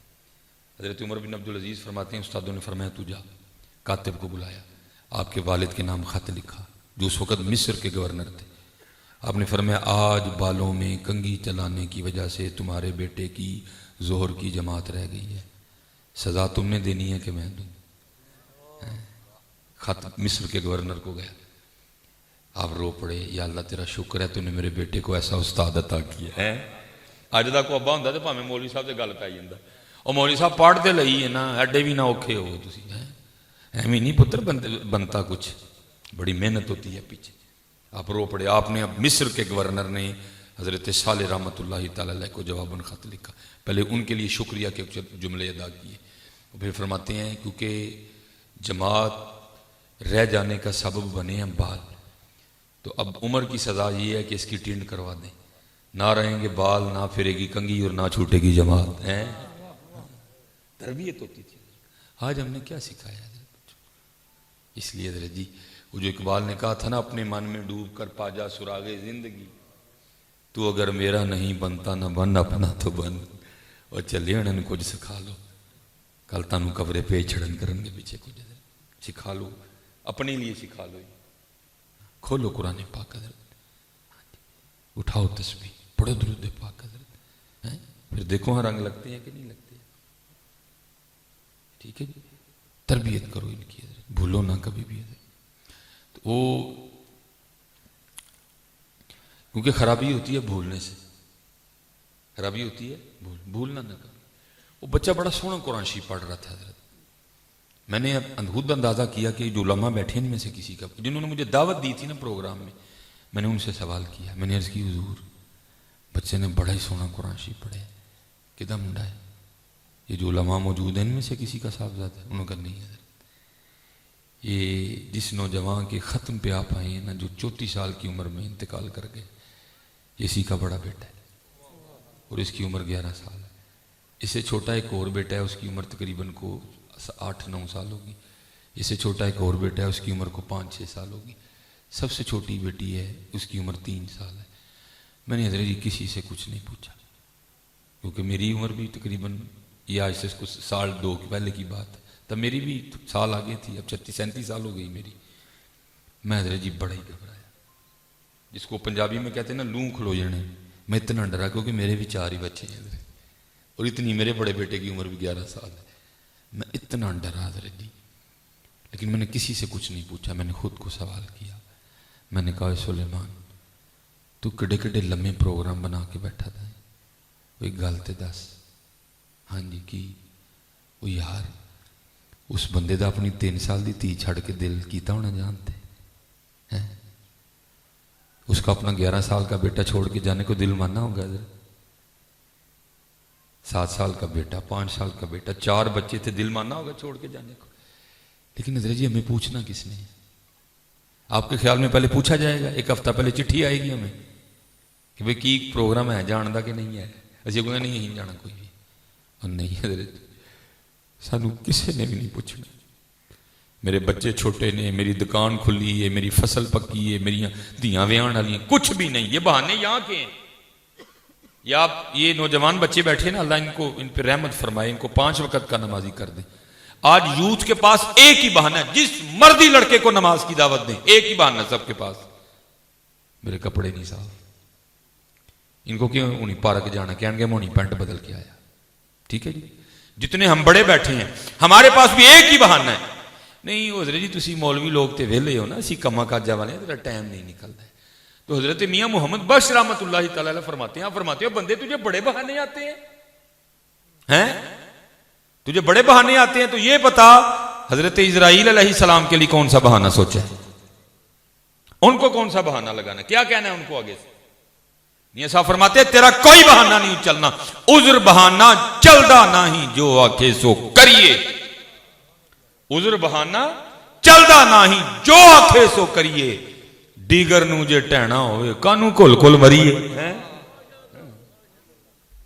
حضرت عمر بن عبدالعزیز فرماتے ہیں استادوں نے فرمایا تو جا، کاتب کو بلایا، آپ کے والد کے نام خط لکھا جو اس وقت مصر کے گورنر تھے۔ آپ نے فرمایا آج بالوں میں کنگھی چلانے کی وجہ سے تمہارے بیٹے کی ظہر کی جماعت رہ گئی ہے، سزا تم نے دینی ہے کہ میں دوں؟ خط مصر کے گورنر کو گیا، آپ رو پڑے، یا اللہ تیرا شکر ہے تو نے میرے بیٹے کو ایسا استاد عطا کیا ہے۔ اج دا کو ابا ہوندا تے بھاویں مولوی صاحب سے گل پائی جاندا، او مولوی صاحب پڑھ دے لئی ہے نا، ایڈے بھی نہ اوکھے ہو تسی، ایویں نہیں پتر بنتا کچھ، بڑی محنت ہوتی ہے پیچھے۔ آپ رو پڑے، آپ نے اب مصر کے گورنر نے حضرت صالح رحمۃ اللہ تعالی علیہ کو جواباً خط لکھا، پہلے ان کے لیے شکریہ کے جملے ادا کیے، پھر فرماتے ہیں کیونکہ جماعت رہ جانے کا سبب بنے ہیں بال، تو اب عمر کی سزا یہ ہے کہ اس کی ٹینڈ کروا دیں، نہ رہیں گے بال، نہ پھرے گی کنگھی اور نہ چھوٹے گی جماعت۔ تربیت ہوتی تھی۔ آج ہم نے کیا سکھایا حضرت؟ اس لیے حضرت جی وہ جو اقبال نے کہا تھا نا اپنے من میں ڈوب کر پا جا سراغے زندگی، تو اگر میرا نہیں بنتا نہ بن اپنا تو بن، اور چلے انہوں کچھ سکھا لو، کل تانوں کبرے پہ چھڑن کرن گے پیچھے کچھ سکھا لو، اپنے لیے سکھا لو۔ کھولو قرآن پاک حضرت، اٹھاؤ تسبیح، پڑھو درود پاک حضرت، پھر دیکھو ہاں رنگ لگتے ہیں کہ نہیں لگتے، ٹھیک ہے جی؟ تربیت کرو ان کی حضرت، بھولو نہ کبھی بھی حضرت۔ تو وہ کیونکہ خرابی ہوتی ہے بھولنے سے، خرابی ہوتی ہے بھولنا نہ کرو۔ وہ بچہ بڑا سونا قرآن شریف پڑھ رہا تھا حضرت، میں نے خود اندازہ کیا کہ جو علماء بیٹھے ان میں سے کسی کا، جنہوں نے مجھے دعوت دی تھی نا پروگرام میں نے ان سے سوال کیا، میں نے عرض کی حضور بچے نے بڑا ہی سونا قرآن شریف پڑھے، کدھر منڈا ہے؟ یہ جو علماء موجود ہیں ان میں سے کسی کا صاحبزادہ ہے؟ انہوں نے کہا نہیں حضرت، یہ جس نوجوان کے ختم پہ آپ آئے ہیں نا، جو 34 سال کی عمر میں انتقال کر گئے، اسی کا بڑا بیٹا ہے اور اس کی عمر 11 سال ہے، اس سے چھوٹا ایک اور بیٹا ہے، اس کی عمر تقریباً کو 8-9 سال ہوگی، اس سے چھوٹا ایک اور بیٹا ہے، اس کی عمر کو 5-6 سال ہوگی، سب سے چھوٹی بیٹی ہے، اس کی عمر 3 سال ہے۔ میں نے حضرت جی کسی سے کچھ نہیں پوچھا، کیونکہ میری عمر بھی تقریباً یہ آج سے کچھ سال 2 پہلے کی بات ہے، تب میری بھی سال آگے تھی، اب 36-37 سال ہو گئی میری۔ میں حضرت جی بڑا ہی گھبرایا، جس کو پنجابی میں کہتے ہیں نا لوں کھلو جانے، میں اتنا ڈرا کیونکہ میرے بھی 4 ہی بچے ہیں حضرت، اور اتنی میرے بڑے بیٹے کی عمر بھی 11 سال ہے، میں اتنا ڈرا حضرت جی، لیکن میں نے کسی سے کچھ نہیں پوچھا، میں نے خود کو سوال کیا، میں نے کہا سلیمان تو کڈے کڈے لمبے پروگرام بنا کے بیٹھا تھا، کوئی گل تے دس۔ ہاں جی کی؟ وہ یار اس بندے دا اپنی 3 سال دی تھی چھڑ کے دل کیتا ہونا جانتے ہیں، اس کا اپنا 11 سال کا بیٹا چھوڑ کے جانے کو دل ماننا ہوگا حضرت، 7 سال کا بیٹا، 5 سال کا بیٹا، 4 بچے تھے، دل ماننا ہوگا چھوڑ کے جانے کو۔ لیکن حضرت جی ہمیں پوچھنا کس نے؟ آپ کے خیال میں پہلے پوچھا جائے گا، ایک ہفتہ پہلے چٹھی آئے گی ہمیں کہ بھئی کی پروگرام ہے، جاندا کہ نہیں ہے؟ اسی کو نہیں جانا کوئی بھی، اور نہیں حضرت سانو کسی نے بھی نہیں پوچھنا۔ میرے بچے چھوٹے نے، میری دکان کھلی ہے، میری فصل پکی ہے، میری دھیاں ویاہن والی ہیں، کچھ بھی نہیں، یہ بہانے یہاں کے ہیں۔ یا آپ یہ نوجوان بچے بیٹھے نا، اللہ ان پہ رحمت فرمائے، ان کو 5 وقت کا نمازی کر دیں۔ آج یوتھ کے پاس ایک ہی بہانہ ہے، جس مردی لڑکے کو نماز کی دعوت دیں، ایک ہی بہانہ سب کے پاس، میرے کپڑے نہیں صاف، ان کو کیوں انہیں پارک جانا، کہیں گے مونی پینٹ بدل کے آیا، ٹھیک ہے جی؟ جتنے ہم بڑے بیٹھے ہیں ہمارے پاس بھی ایک ہی بہانہ ہے، نہیں حضرت جی تسی مولوی لوگ تے ویلے ہو نا، اسی کما کاجا والے ہیں، تیرا ٹائم نہیں نکلتا ہے۔ تو حضرت میاں محمد بخش رحمۃ اللہ تعالی علیہ فرماتے ہیں بندے تجھے بڑے بہانے آتے ہیں، تجھے بڑے بہانے آتے ہیں، تو یہ بتا حضرت اسرائیل علیہ السلام کے لیے کون سا بہانہ سوچا ہے؟ ان کو کون سا بہانہ لگانا، کیا کہنا ہے ان کو آگے سے؟ میاں صاحب فرماتے ہیں تیرا کوئی بہانہ نہیں چلنا، عذر بہانہ چلدا نہیں جو آکھے سو کریے، عذر بہانہ چلدا نہیں جو آکھے سو کریے، دیگر نو جے ٹہنا ہوئے کانو کل کل مریے۔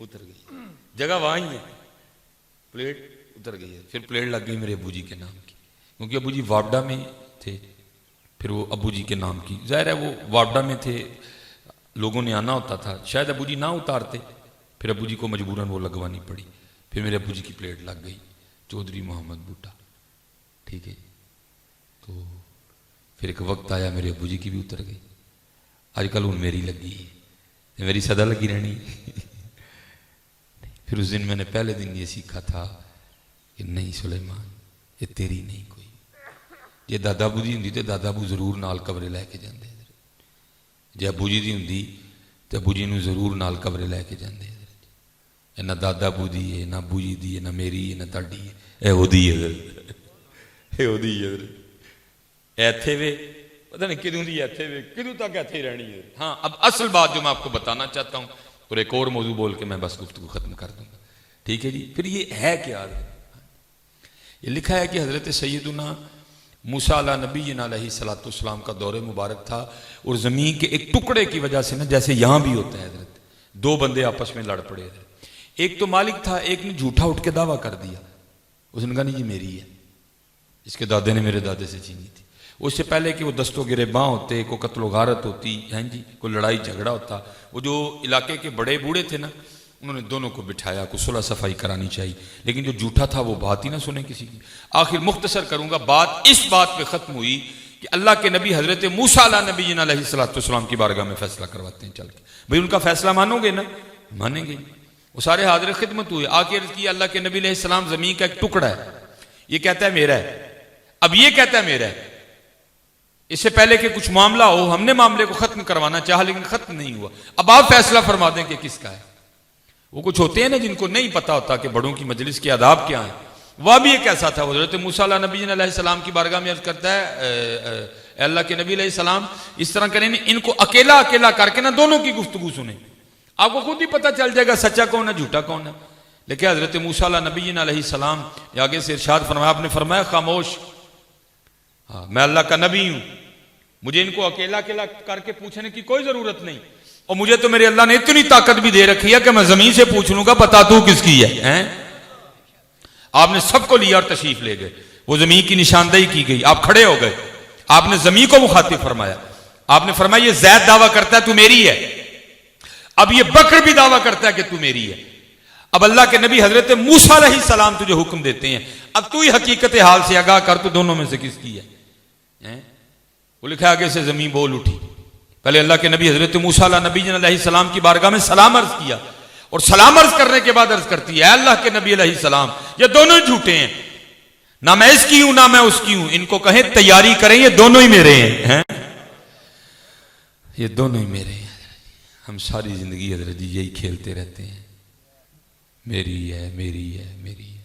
اتر گئی، جگہ وہاں ہی ہے، پلیٹ اتر گئی ہے، پھر پلیٹ لگ گئی میرے ابو جی کے نام کی، کیونکہ ابو جی وابڈا میں تھے، پھر وہ ابو جی کے نام کی، ظاہر ہے وہ وابڈا میں تھے، لوگوں نے آنا ہوتا تھا، شاید ابو جی نہ اتارتے، پھر ابو جی کو مجبوراً وہ لگوانی پڑی، پھر میرے ابو جی کی پلیٹ لگ گئی چودھری محمد بوٹا، ٹھیک ہے، تو پھر ایک وقت آیا میرے ابو جی کی بھی اتر گئی، آج کل ان میری لگی ہے، میری صدا لگی رہنی، پھر اس دن میں نے پہلے دن یہ سیکھا تھا کہ نہیں سلیمان یہ تیری نہیں کوئی، یہ دادا ابو دی ہوندی تے دادا ابو ضرور نال کمرے لے کے جاندے، جے ابو جی دی ہوندی تے ابو جی نو ضرور نال کمرے لے کے جاندے، نہ دادا ابو دی ہے، نہ ابو جی دی ہے، نہ میری ہے، نہ تاڑی ہے، اے او دی ہے، اے او دی ہے، ایتھے وے پتہ نہیں کدوں دی ایتھے وے، کدوں تک ایتھے رہنی ہے۔ ہاں اب اصل بات جو میں آپ کو بتانا چاہتا ہوں اور ایک اور موضوع بول کے میں بس گفتگو ختم کر دوں گا، ٹھیک ہے جی۔ پھر یہ ہے کیا، یہ لکھا ہے کہ حضرت سیدنا موسیٰ علیہ نبینا علیہ الصلوۃ والسلام کا دور مبارک تھا، اور زمین کے ایک ٹکڑے کی وجہ سے نا، جیسے یہاں بھی ہوتا ہے حضرت، دو بندے آپس میں لڑ پڑے حضرت، ایک تو مالک تھا، ایک نے جھوٹا اٹھ کے دعویٰ کر دیا، اس نے کہا نہیں جی میری ہے، اس کے دادے نے میرے دادے سے چھینی تھی، اس سے پہلے کہ وہ دست و گریباں ہوتے، کوئی قتل و غارت ہوتی ہیں جی، کوئی لڑائی جھگڑا ہوتا، وہ جو علاقے کے بڑے بوڑھے تھے نا، انہوں نے دونوں کو بٹھایا، کو صلح صفائی کرانی چاہیے، لیکن جو جھوٹا تھا وہ بات ہی نہ سنے کسی کی۔ آخر مختصر کروں گا، بات اس بات پہ ختم ہوئی کہ اللہ کے نبی حضرت موسیٰ علیہ نبینا علیہ الصلوۃ والسلام کی بارگاہ میں فیصلہ کرواتے ہیں چل کے، بھئی ان کا فیصلہ مانو گے نا؟ مانیں گے، وہ سارے حاضر خدمت ہوئے، آ کے عرض کیا اللہ کے نبی علیہ السلام زمین کا ایک ٹکڑا ہے، یہ کہتا ہے میرا ہے، اب یہ کہتا ہے میرا ہے، اس سے پہلے کہ کچھ معاملہ ہو، ہم نے معاملے کو ختم کروانا چاہا لیکن ختم نہیں ہوا، اب آپ فیصلہ فرما دیں کہ کس کا ہے۔ وہ کچھ ہوتے ہیں نا جن کو نہیں پتا ہوتا کہ بڑوں کی مجلس کے آداب کیا ہیں، وہ بھی ایک ایسا تھا، حضرت موسیٰ علیہ نبی علیہ السلام کی بارگاہ میں عرض کرتا ہے اے اللہ کے نبی علیہ السلام اس طرح کریں ان کو اکیلا اکیلا کر کے نا دونوں کی گفتگو سنیں، آپ کو خود ہی پتہ چل جائے گا سچا کون ہے جھوٹا کون ہے۔ لیکن حضرت موسیٰ علیہ نبی علیہ السلام آگے سے ارشاد فرمایا، آپ نے فرمایا خاموش، ہاں میں اللہ کا نبی ہوں، مجھے ان کو اکیلا اکیلا کر کے پوچھنے کی کوئی ضرورت نہیں، اور مجھے تو میرے اللہ نے اتنی طاقت بھی دے رکھی ہے کہ میں زمین سے پوچھ لوں گا بتا تو کس کی ہے۔ آپ نے سب کو لیا اور تشریف لے گئے، وہ زمین کی نشاندہی کی گئی، آپ کھڑے ہو گئے، آپ نے زمین کو مخاطب فرمایا، آپ نے فرمایا یہ زید دعویٰ کرتا ہے تو میری ہے، اب یہ بکر بھی دعویٰ کرتا ہے کہ تو میری ہے، اب اللہ کے نبی حضرت موسیٰ علیہ السلام تجھے حکم دیتے ہیں، اب تو ہی حقیقت حال سے آگاہ کر تو دونوں میں سے کس کی ہے۔ وہ لکھا آگے سے زمین بول اٹھی، پہلے اللہ کے نبی حضرت موسیٰ علیہ نبی علیہ السلام کی بارگاہ میں سلام عرض کیا، اور سلام عرض کرنے کے بعد عرض کرتی ہے اے اللہ کے نبی علیہ السلام یہ دونوں جھوٹے ہیں، نہ میں اس کی ہوں نہ میں اس کی ہوں، ان کو کہیں تیاری کریں یہ دونوں ہی میرے ہیں، یہ دونوں ہی میرے ہیں۔ ہم ساری زندگی حضرت جی یہی کھیلتے رہتے ہیں، میری ہے میری ہے میری ہے،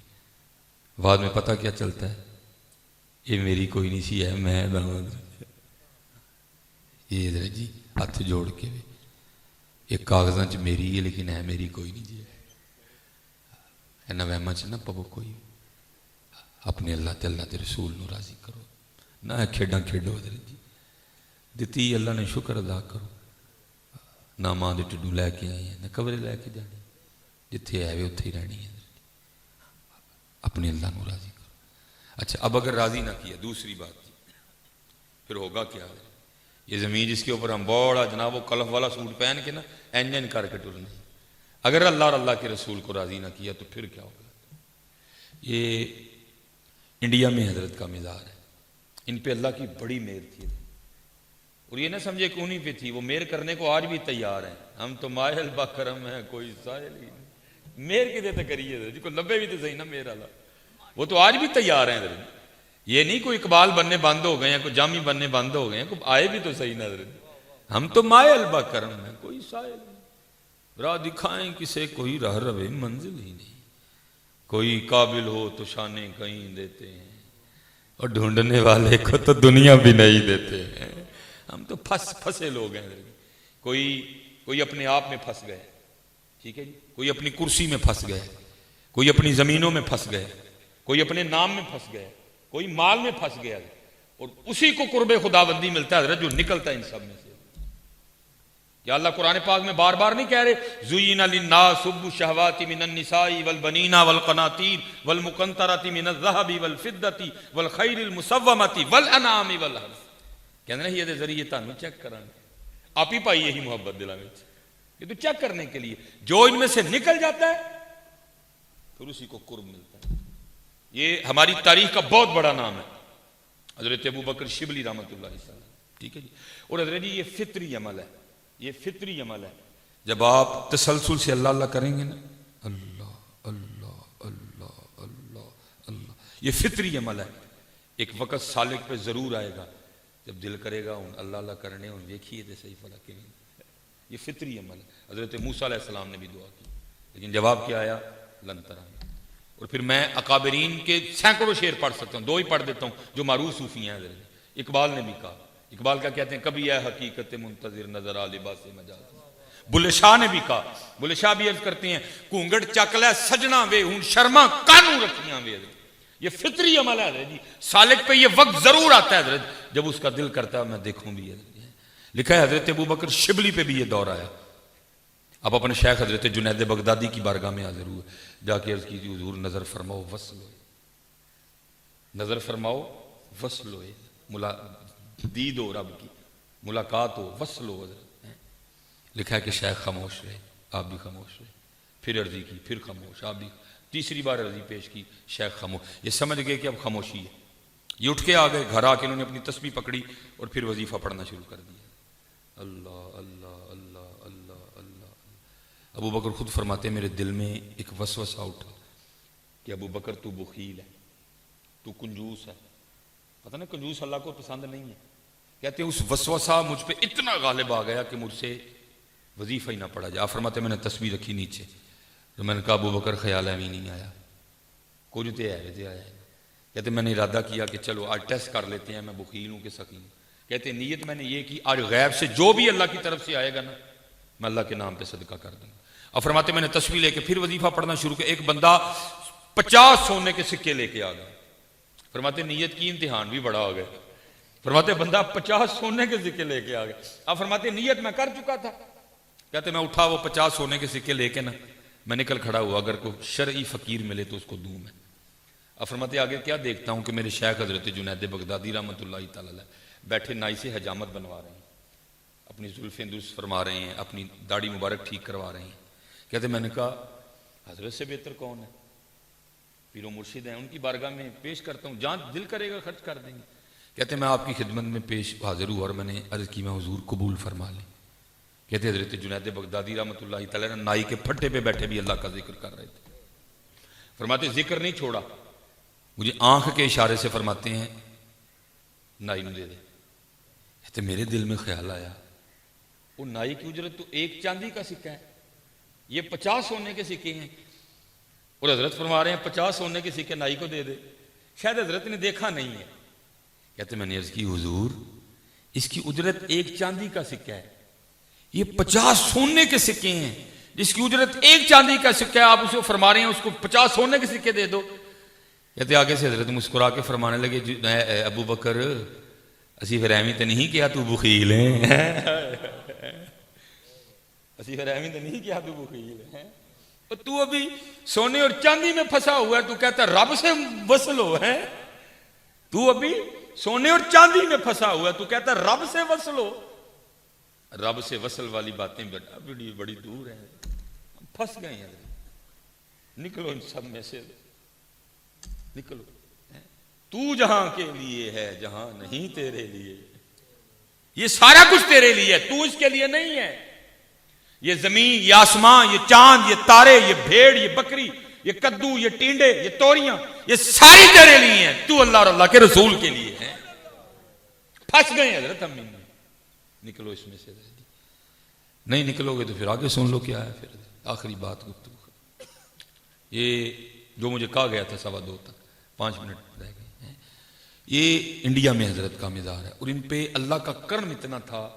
بعد میں پتہ کیا چلتا ہے یہ میری کوئی نہیں سی ہے، میں یہ حضرت جی ہاتھ جوڑ کے ایک کاغذاں چ میری ہے لیکن ہے میری کوئی نہیں جی، وہماں چ نہ پو کوئی، اپنے اللہ تے اللہ دے رسول نو راضی کرو، نہ کھیڈاں کھیڈو حضرت جی، دتی اللہ نے شکر ادا کرو، نہ ماں دے ٹڈو لے کے آئے ہیں نہ قبرے لے کے جانے، جتھے آئے اتھے ہی رہنی ہے، اپنے اللہ نو راضی کرو۔ اچھا اب اگر راضی نہ کیا، دوسری بات جی پھر ہوگا کیا؟ یہ زمین جس کے اوپر ہم بڑا جناب وہ کلف والا سوٹ پہن کے نا اینجن کر کے ٹرنا، اگر اللہ اور اللہ کے رسول کو راضی نہ کیا تو پھر کیا ہوگا؟ یہ انڈیا میں حضرت کا مزار ہے، ان پہ اللہ کی بڑی مہر تھی، اور یہ نہ سمجھے کہ انہیں پہ تھی، وہ مہر کرنے کو آج بھی تیار ہیں، ہم تو مائل بکرم ہیں کوئی سائل ہی نہیں، مہر کدے تو کریے جی کو لبے بھی تو صحیح نا مہر اللہ، وہ تو آج بھی تیار ہیں حضرت، یہ نہیں کوئی اقبال بننے بند ہو گئے ہیں، کوئی جامی بننے بند ہو گئے ہیں، کوئی آئے بھی تو صحیح نظر، ہم تو مائل بکرم ہیں کوئی سائل نہیں، راہ دکھائیں کسے کوئی راہ روے منزل ہی نہیں، کوئی قابل ہو تو شانے کہیں دیتے ہیں اور ڈھونڈنے والے کو تو دنیا بھی نہیں دیتے ہیں، ہم تو پھنسے لوگ ہیں، کوئی اپنے آپ میں پھنس گئے، ٹھیک ہے جی، کوئی اپنی کرسی میں پھنس گئے، کوئی اپنی زمینوں میں پھنس گئے، کوئی اپنے نام میں پھنس گئے، کوئی مال میں پھنس گیا، اور اسی کو قرب خداوندی ملتا ہے حضرت جو نکلتا ہے ان سب میں سے، کیا اللہ قرآن پاک میں بار بار نہیں کہہ رہے زُيِّنَ لِلنَّاسِ حُبُّ الشَّهَوَاتِ مِنَ النِّسَاءِ وَالْبَنِينَ وَالْقَنَاطِيرِ وَالْمُقَنطَرَةِ مِنَ الذَّهَبِ وَالْفِضَّةِ وَالْخَيْلِ الْمُسَوَّمَةِ وَالْأَنْعَامِ وَالْحَرْثِ کہنا ہے یہ ذریعے تانوں چیک کران آپ ہی پائی یہی محبت دلاں وچ یہ تو چیک کرنے کے لیے جو ان میں سے نکل جاتا ہے پھر اسی کو قرب ملتا ہے. یہ ہماری تاریخ کا بہت بڑا نام ہے حضرت ابو بکر شبلی رحمۃ اللہ علیہ. ٹھیک ہے جی. اور حضرت جی یہ فطری عمل ہے, یہ فطری عمل ہے. جب آپ تسلسل سے اللہ اللہ کریں گے نا, اللہ اللہ اللہ اللہ اللہ, یہ فطری عمل ہے. ایک وقت سالک پہ ضرور آئے گا جب دل کرے گا اللہ اللہ کرنے اور دیکھیے تو صحیح فلا کہ نہیں. یہ فطری عمل ہے. حضرت موسیٰ علیہ السلام نے بھی دعا کی لیکن جواب کیا آیا لن ترانی. اور پھر میں اکابرین کے سینکڑوں شعر پڑھ سکتا ہوں, دو ہی پڑھ دیتا ہوں جو معروف صوفی ہیں. اقبال نے بھی کہا, اقبال کیا کہتے ہیں, کبھی ہے حقیقت منتظر نظر آ لباس مجاز. بلے شاہ نے بھی کہا, بلے شاہ بھی عرض کرتے ہیں کونگڑ چک لے سجنا وے ہوں شرما کانوں رکھیاں وے. یہ فطری عمل ہے حضرت جی. سالک پہ یہ وقت ضرور آتا ہے حضرت جب اس کا دل کرتا ہے میں دیکھوں بھی. لکھا ہے حضرت ابو بکر شبلی پہ بھی یہ دور آیا. آپ اپنے شیخ حضرت جنید بغدادی کی بارگاہ میں حاضر ہوئے, جا کے عرض کیجیے حضور نظر فرماؤ وصل ہوئے, نظر فرماؤ وصل ہوئے, دید ہو رب کی, ملاقات ہو, وصل ہو. حضرت لکھا ہے کہ شیخ خاموش رہے, آپ بھی خاموش رہے, پھر عرضی کی, پھر خاموش, آپ بھی, تیسری بار عرضی پیش کی, شیخ خاموش. یہ سمجھ گئے کہ اب خاموشی ہے. یہ اٹھ کے آ گئے, گھر آ کے انہوں نے اپنی تسبیح پکڑی اور پھر وظیفہ پڑھنا شروع کر دیا. اللہ اللہ اللہ اللہ اللہ. ابو بکر خود فرماتے ہیں میرے دل میں ایک وسوسہ اٹھا کہ ابو بکر تو بخیل ہے, تو کنجوس ہے. پتہ نا کنجوس اللہ کو پسند نہیں ہے. کہتے ہیں اس وسوسہ مجھ پہ اتنا غالب آ گیا کہ مجھ سے وظیفہ ہی نہ پڑا جائے. آپ فرماتے ہیں میں نے تسبیح رکھی نیچے, تو میں نے کہا ابو بکر خیال ہے نہیں آیا, کچھ تو آیا. کہتے میں نے ارادہ کیا کہ چلو آج ٹیسٹ کر لیتے ہیں میں بخیل ہوں کہ سخی ہوں. کہتے ہیں نیت میں نے یہ کی آج غیب سے جو بھی اللہ کی طرف سے آئے گا نا میں اللہ کے نام پہ صدقہ کر دوں گا. اور فرماتے میں نے تسبیح لے کے پھر وظیفہ پڑھنا شروع کیا. ایک بندہ 50 سونے کے سکے لے کے آ گیا. فرماتے نیت کی امتحان بھی بڑا ہو گیا. فرماتے بندہ 50 سونے کے سکے لے کے آ گیا. اب فرماتے نیت میں کر چکا تھا. کہتے میں اٹھا وہ 50 سونے کے سکے لے کے نا میں نکل کھڑا ہوا, اگر کوئی شرعی فقیر ملے تو اس کو دوں میں. اب فرماتے آگے کیا دیکھتا ہوں کہ میرے شیخ حضرت جنید بغدادی رحمۃ اللہ تعالی بیٹھے نائی سے حجامت بنوا رہے ہیں, اپنی زلفیں درست فرما رہے ہیں, اپنی داڑھی مبارک ٹھیک کروا رہے ہیں. کہتے میں نے کہا حضرت سے بہتر کون ہے, پیر و مرشد ہیں, ان کی بارگاہ میں پیش کرتا ہوں, جہاں دل کرے گا خرچ کر دیں گے. کہتے میں آپ کی خدمت میں پیش حاضر ہوں اور میں نے عرض کی میں حضور قبول فرما لیں. کہتے حضرت جنید بغدادی رحمۃ اللہ تعالی نائی کے پھٹے پہ بیٹھے بھی اللہ کا ذکر کر رہے تھے. فرماتے ذکر نہیں چھوڑا, مجھے آنکھ کے اشارے سے فرماتے ہیں نائی نے دے دے. کہتے میرے دل میں خیال آیا وہ نائی کی اجرت تو ایک چاندی کا سکہ ہے, یہ 50 سونے کے سکے ہیں, اور حضرت فرما رہے ہیں 50 سونے کے سکے نائی کو دے دے. شاید حضرت نے دیکھا نہیں ہے. کہتے میں نے عرض کی حضور اس کی اجرت ایک چاندی کا سکہ ہے, یہ 50 سونے کے سکے ہیں, جس کی اجرت ایک چاندی کا سکہ ہے, آپ اسے فرما رہے ہیں اس کو 50 سونے کے سکے دے دو. کہتے آگے سے حضرت مسکرا کے فرمانے لگے ابو بکر اسی پھر احمی تو نہیں کیا تو بخیل ہے, اسی پھر احمی تو نہیں کیا تو بخیل ہے, تو ابھی سونے اور چاندی میں پھنسا ہوا ہے, تو کہتا ہے رب سے وصل ہو. ہے تو ابھی سونے اور چاندی میں پھنسا ہوا ہے, تو کہتا ہے رب سے وصل ہو. رب سے وصل والی باتیں بڑی دور ہیں, پھنس گئے ہیں. نکلو ان سب میں سے, نکلو. تو جہاں کے لیے ہے جہاں نہیں تیرے لیے, یہ سارا کچھ تیرے لیے ہے, تو اس کے لیے نہیں ہے. یہ زمین, یہ آسمان, یہ چاند, یہ تارے, یہ بھیڑ, یہ بکری, یہ کدو, یہ ٹینڈے, یہ توریاں, یہ ساری تیرے لیے ہیں, تو اللہ اور اللہ کے رسول کے لیے ہے. پھنس گئے حضرت ہم. نکلو اس میں سے. نہیں نکلو گے تو پھر آگے سن لو کیا ہے. پھر آخری بات گفتگو, یہ جو مجھے کہا گیا تھا 2:15 تک, 5 منٹ رہ گئے. یہ انڈیا میں حضرت کا مزار ہے, اور ان پہ اللہ کا کرم اتنا تھا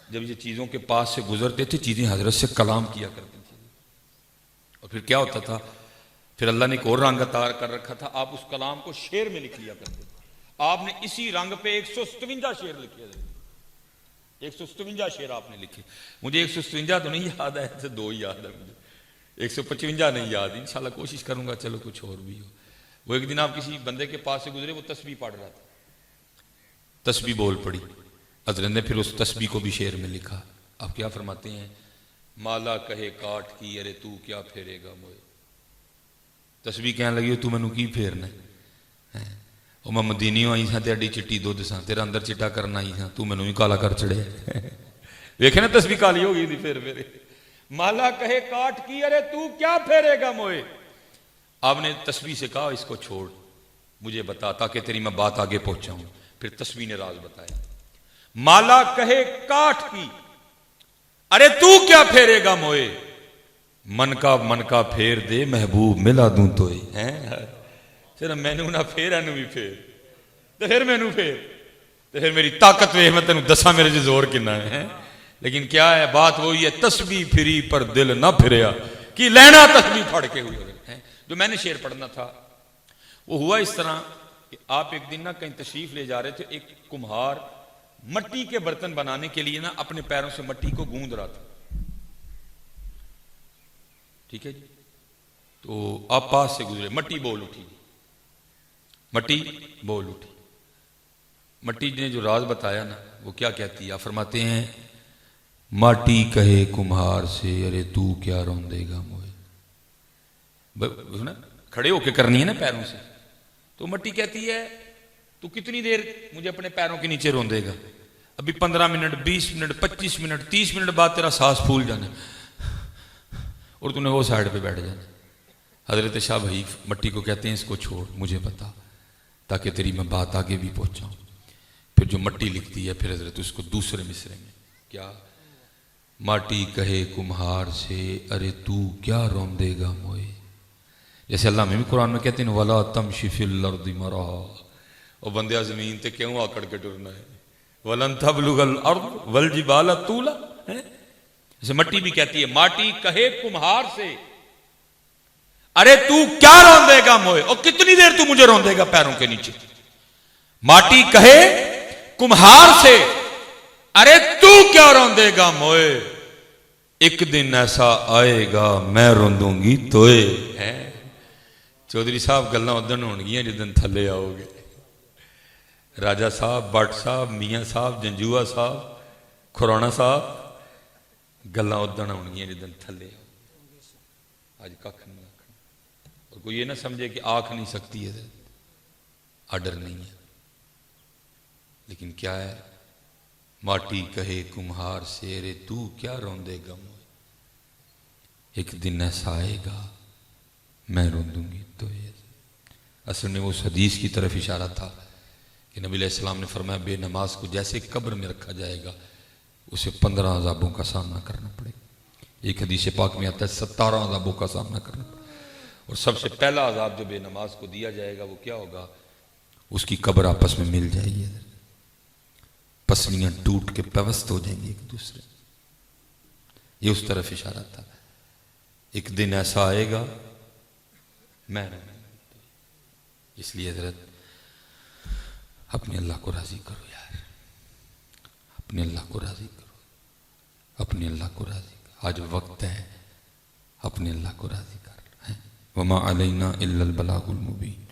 جب یہ چیزوں کے پاس سے گزرتے تھے چیزیں حضرت سے کلام کیا کرتی تھی. اور پھر کیا ہوتا تھا, پھر اللہ نے ایک اور رنگ عطا کر رکھا تھا, آپ اس کلام کو شعر میں لکھ لیا کرتے تھے. آپ نے اسی رنگ پہ 157 شعر لکھے تھے. 157 شعر آپ نے لکھے. مجھے 157 تو نہیں یاد ہے, 2 ہی یاد ہے مجھے, 155 نہیں یاد. انشاءاللہ کوشش کروں گا, چلو کچھ اور بھی ہو. وہ ایک دن آپ کسی بندے کے پاس سے گزرے, وہ تسبیح پڑھ رہا تھا, تسبیح بول پڑی. حضرت نے پھر اس تسبیح کو بھی شعر میں لکھا. آپ کیا فرماتے ہیں؟ مالا کہے کاٹ کی ارے تو کیا پھیرے گا موئے. تسبیح کہنے لگی تو مینوں کی پھیرنا ہے, او میں مدینیوں آئی ساں تے اڈی چٹی دودھ ساں, تیرا اندر چٹا کرنا آئی ساں, تو مینوں ہی کالا کر چڑے. ویکھے نا تسبیح کالی ہو گئی تھی پھر میرے. مالا کہے کاٹ کی ارے تو کیا پھیرے گا موئے. آپ نے تسبیح سے کہا اس کو چھوڑ, مجھے بتا تاکہ تیری میں بات آگے پہنچاؤں. پھر تسبیح نے راز بتایا. مالا کہے کاٹ کی ارے تو کیا پھیرے گا موئے, من کا پھیر دے محبوب ملا دوں توئے. پھر مینوں نہ پھیر, اینوں بھی پھیر, تو پھر مینوں پھیر, تو پھر میری طاقت ویکھ, میں تینوں دساں میرے چ زور کنا ہے. لیکن کیا ہے بات وہی ہے, تسبیح پھری پر دل نہ پھریا, کی لینا تسبیح پھڑ کے ہوئی. جو میں نے شعر پڑھنا تھا وہ ہوا اس طرح کہ آپ ایک دن نا کہیں تشریف لے جا رہے تھے. ایک کمہار مٹی کے برتن بنانے کے لیے نا اپنے پیروں سے مٹی کو گوند رہا تھا. ٹھیک ہے جی. تو آپ پاس سے گزرے, مٹی بول اٹھی, مٹی بول اٹھی. مٹی نے جو راز بتایا نا وہ کیا کہتی ہے, آپ فرماتے ہیں ماٹی کہے کمہار سے ارے تو کیا روندے گا موئے. کھڑے ہو کے کرنی ہے نا پیروں سے. تو مٹی کہتی ہے تو کتنی دیر مجھے اپنے پیروں کے نیچے روندے گا, ابھی 15 منٹ 20 منٹ 25 منٹ 30 منٹ بعد تیرا سانس پھول جانا اور تو نے وہ سائڈ پہ بیٹھ جانا. حضرت شاہ بھائی مٹی کو کہتے ہیں اس کو چھوڑ, مجھے بتا تاکہ تیری میں بات آگے بھی پہنچاؤں. پھر جو مٹی لکھتی ہے پھر حضرت اس کو دوسرے مصرے میں کیا, ماٹی کہے کمہار سے ارے تو کیا روندے گا موئے. جیسے اللہ میں بھی قرآن میں کہتے ہیں وَلَا تَمْشِ فِي الْأَرْضِ مَرَحًا, اور بندیا زمین تے کیوں آکڑ کے ٹرنا ہے. وَلَن تَبْلُغَ الْأَرْضُ وَالْجِبَالَ طُولًا. جیسے مٹی بھی کہتی ہے ماٹی کہے کمہار سے ارے تو کیا روندے گا موئے, اور کتنی دیر تو مجھے روندے گا پیروں کے نیچے. ماٹی کہے کمہار سے ارے تو کیا روندے گا موئے, ایک دن ایسا آئے گا میں روندوں گی توئے. چودھری صاحب گلاں ادن ہون گیاں جدن تھلے آؤ گے. راجہ صاحب, بٹ صاحب, میاں صاحب, جنجوہ صاحب, کھرونا صاحب, گلاں ادن ہون گیاں جدن تھلے آؤ. آج ککھ نہیں آکھنا, اور کوئی یہ نہ سمجھے کہ آنکھ نہیں سکتی ہے, آڈر نہیں ہے. لیکن کیا ہے, ماٹی کہے کمہار سے رے تو کیا روندے گا موئے, ایک دن ایسا آئے گا میں روندوں گی تو. اصل میں اس حدیث کی طرف اشارہ تھا کہ نبی علیہ السلام نے فرمایا بے نماز کو جیسے قبر میں رکھا جائے گا اسے 15 عذابوں کا سامنا کرنا پڑے گا. ایک حدیث پاک میں آتا ہے 17 عذابوں کا سامنا کرنا پڑے گا. اور سب سے پہلا عذاب جو بے نماز کو دیا جائے گا وہ کیا ہوگا, اس کی قبر آپس میں مل جائے گی, پسلیاں ٹوٹ کے پیوست ہو جائیں گی ایک دوسرے. یہ اس طرف اشارہ تھا. ایک دن ایسا آئے گا میں, اس لیے حضرت اپنے اللہ کو راضی کرو یار, اپنے اللہ کو راضی کرو, اپنے اللہ کو راضی کرو. آج وقت ہے اپنے اللہ کو راضی کر. وما علینا الا البلاغ المبین.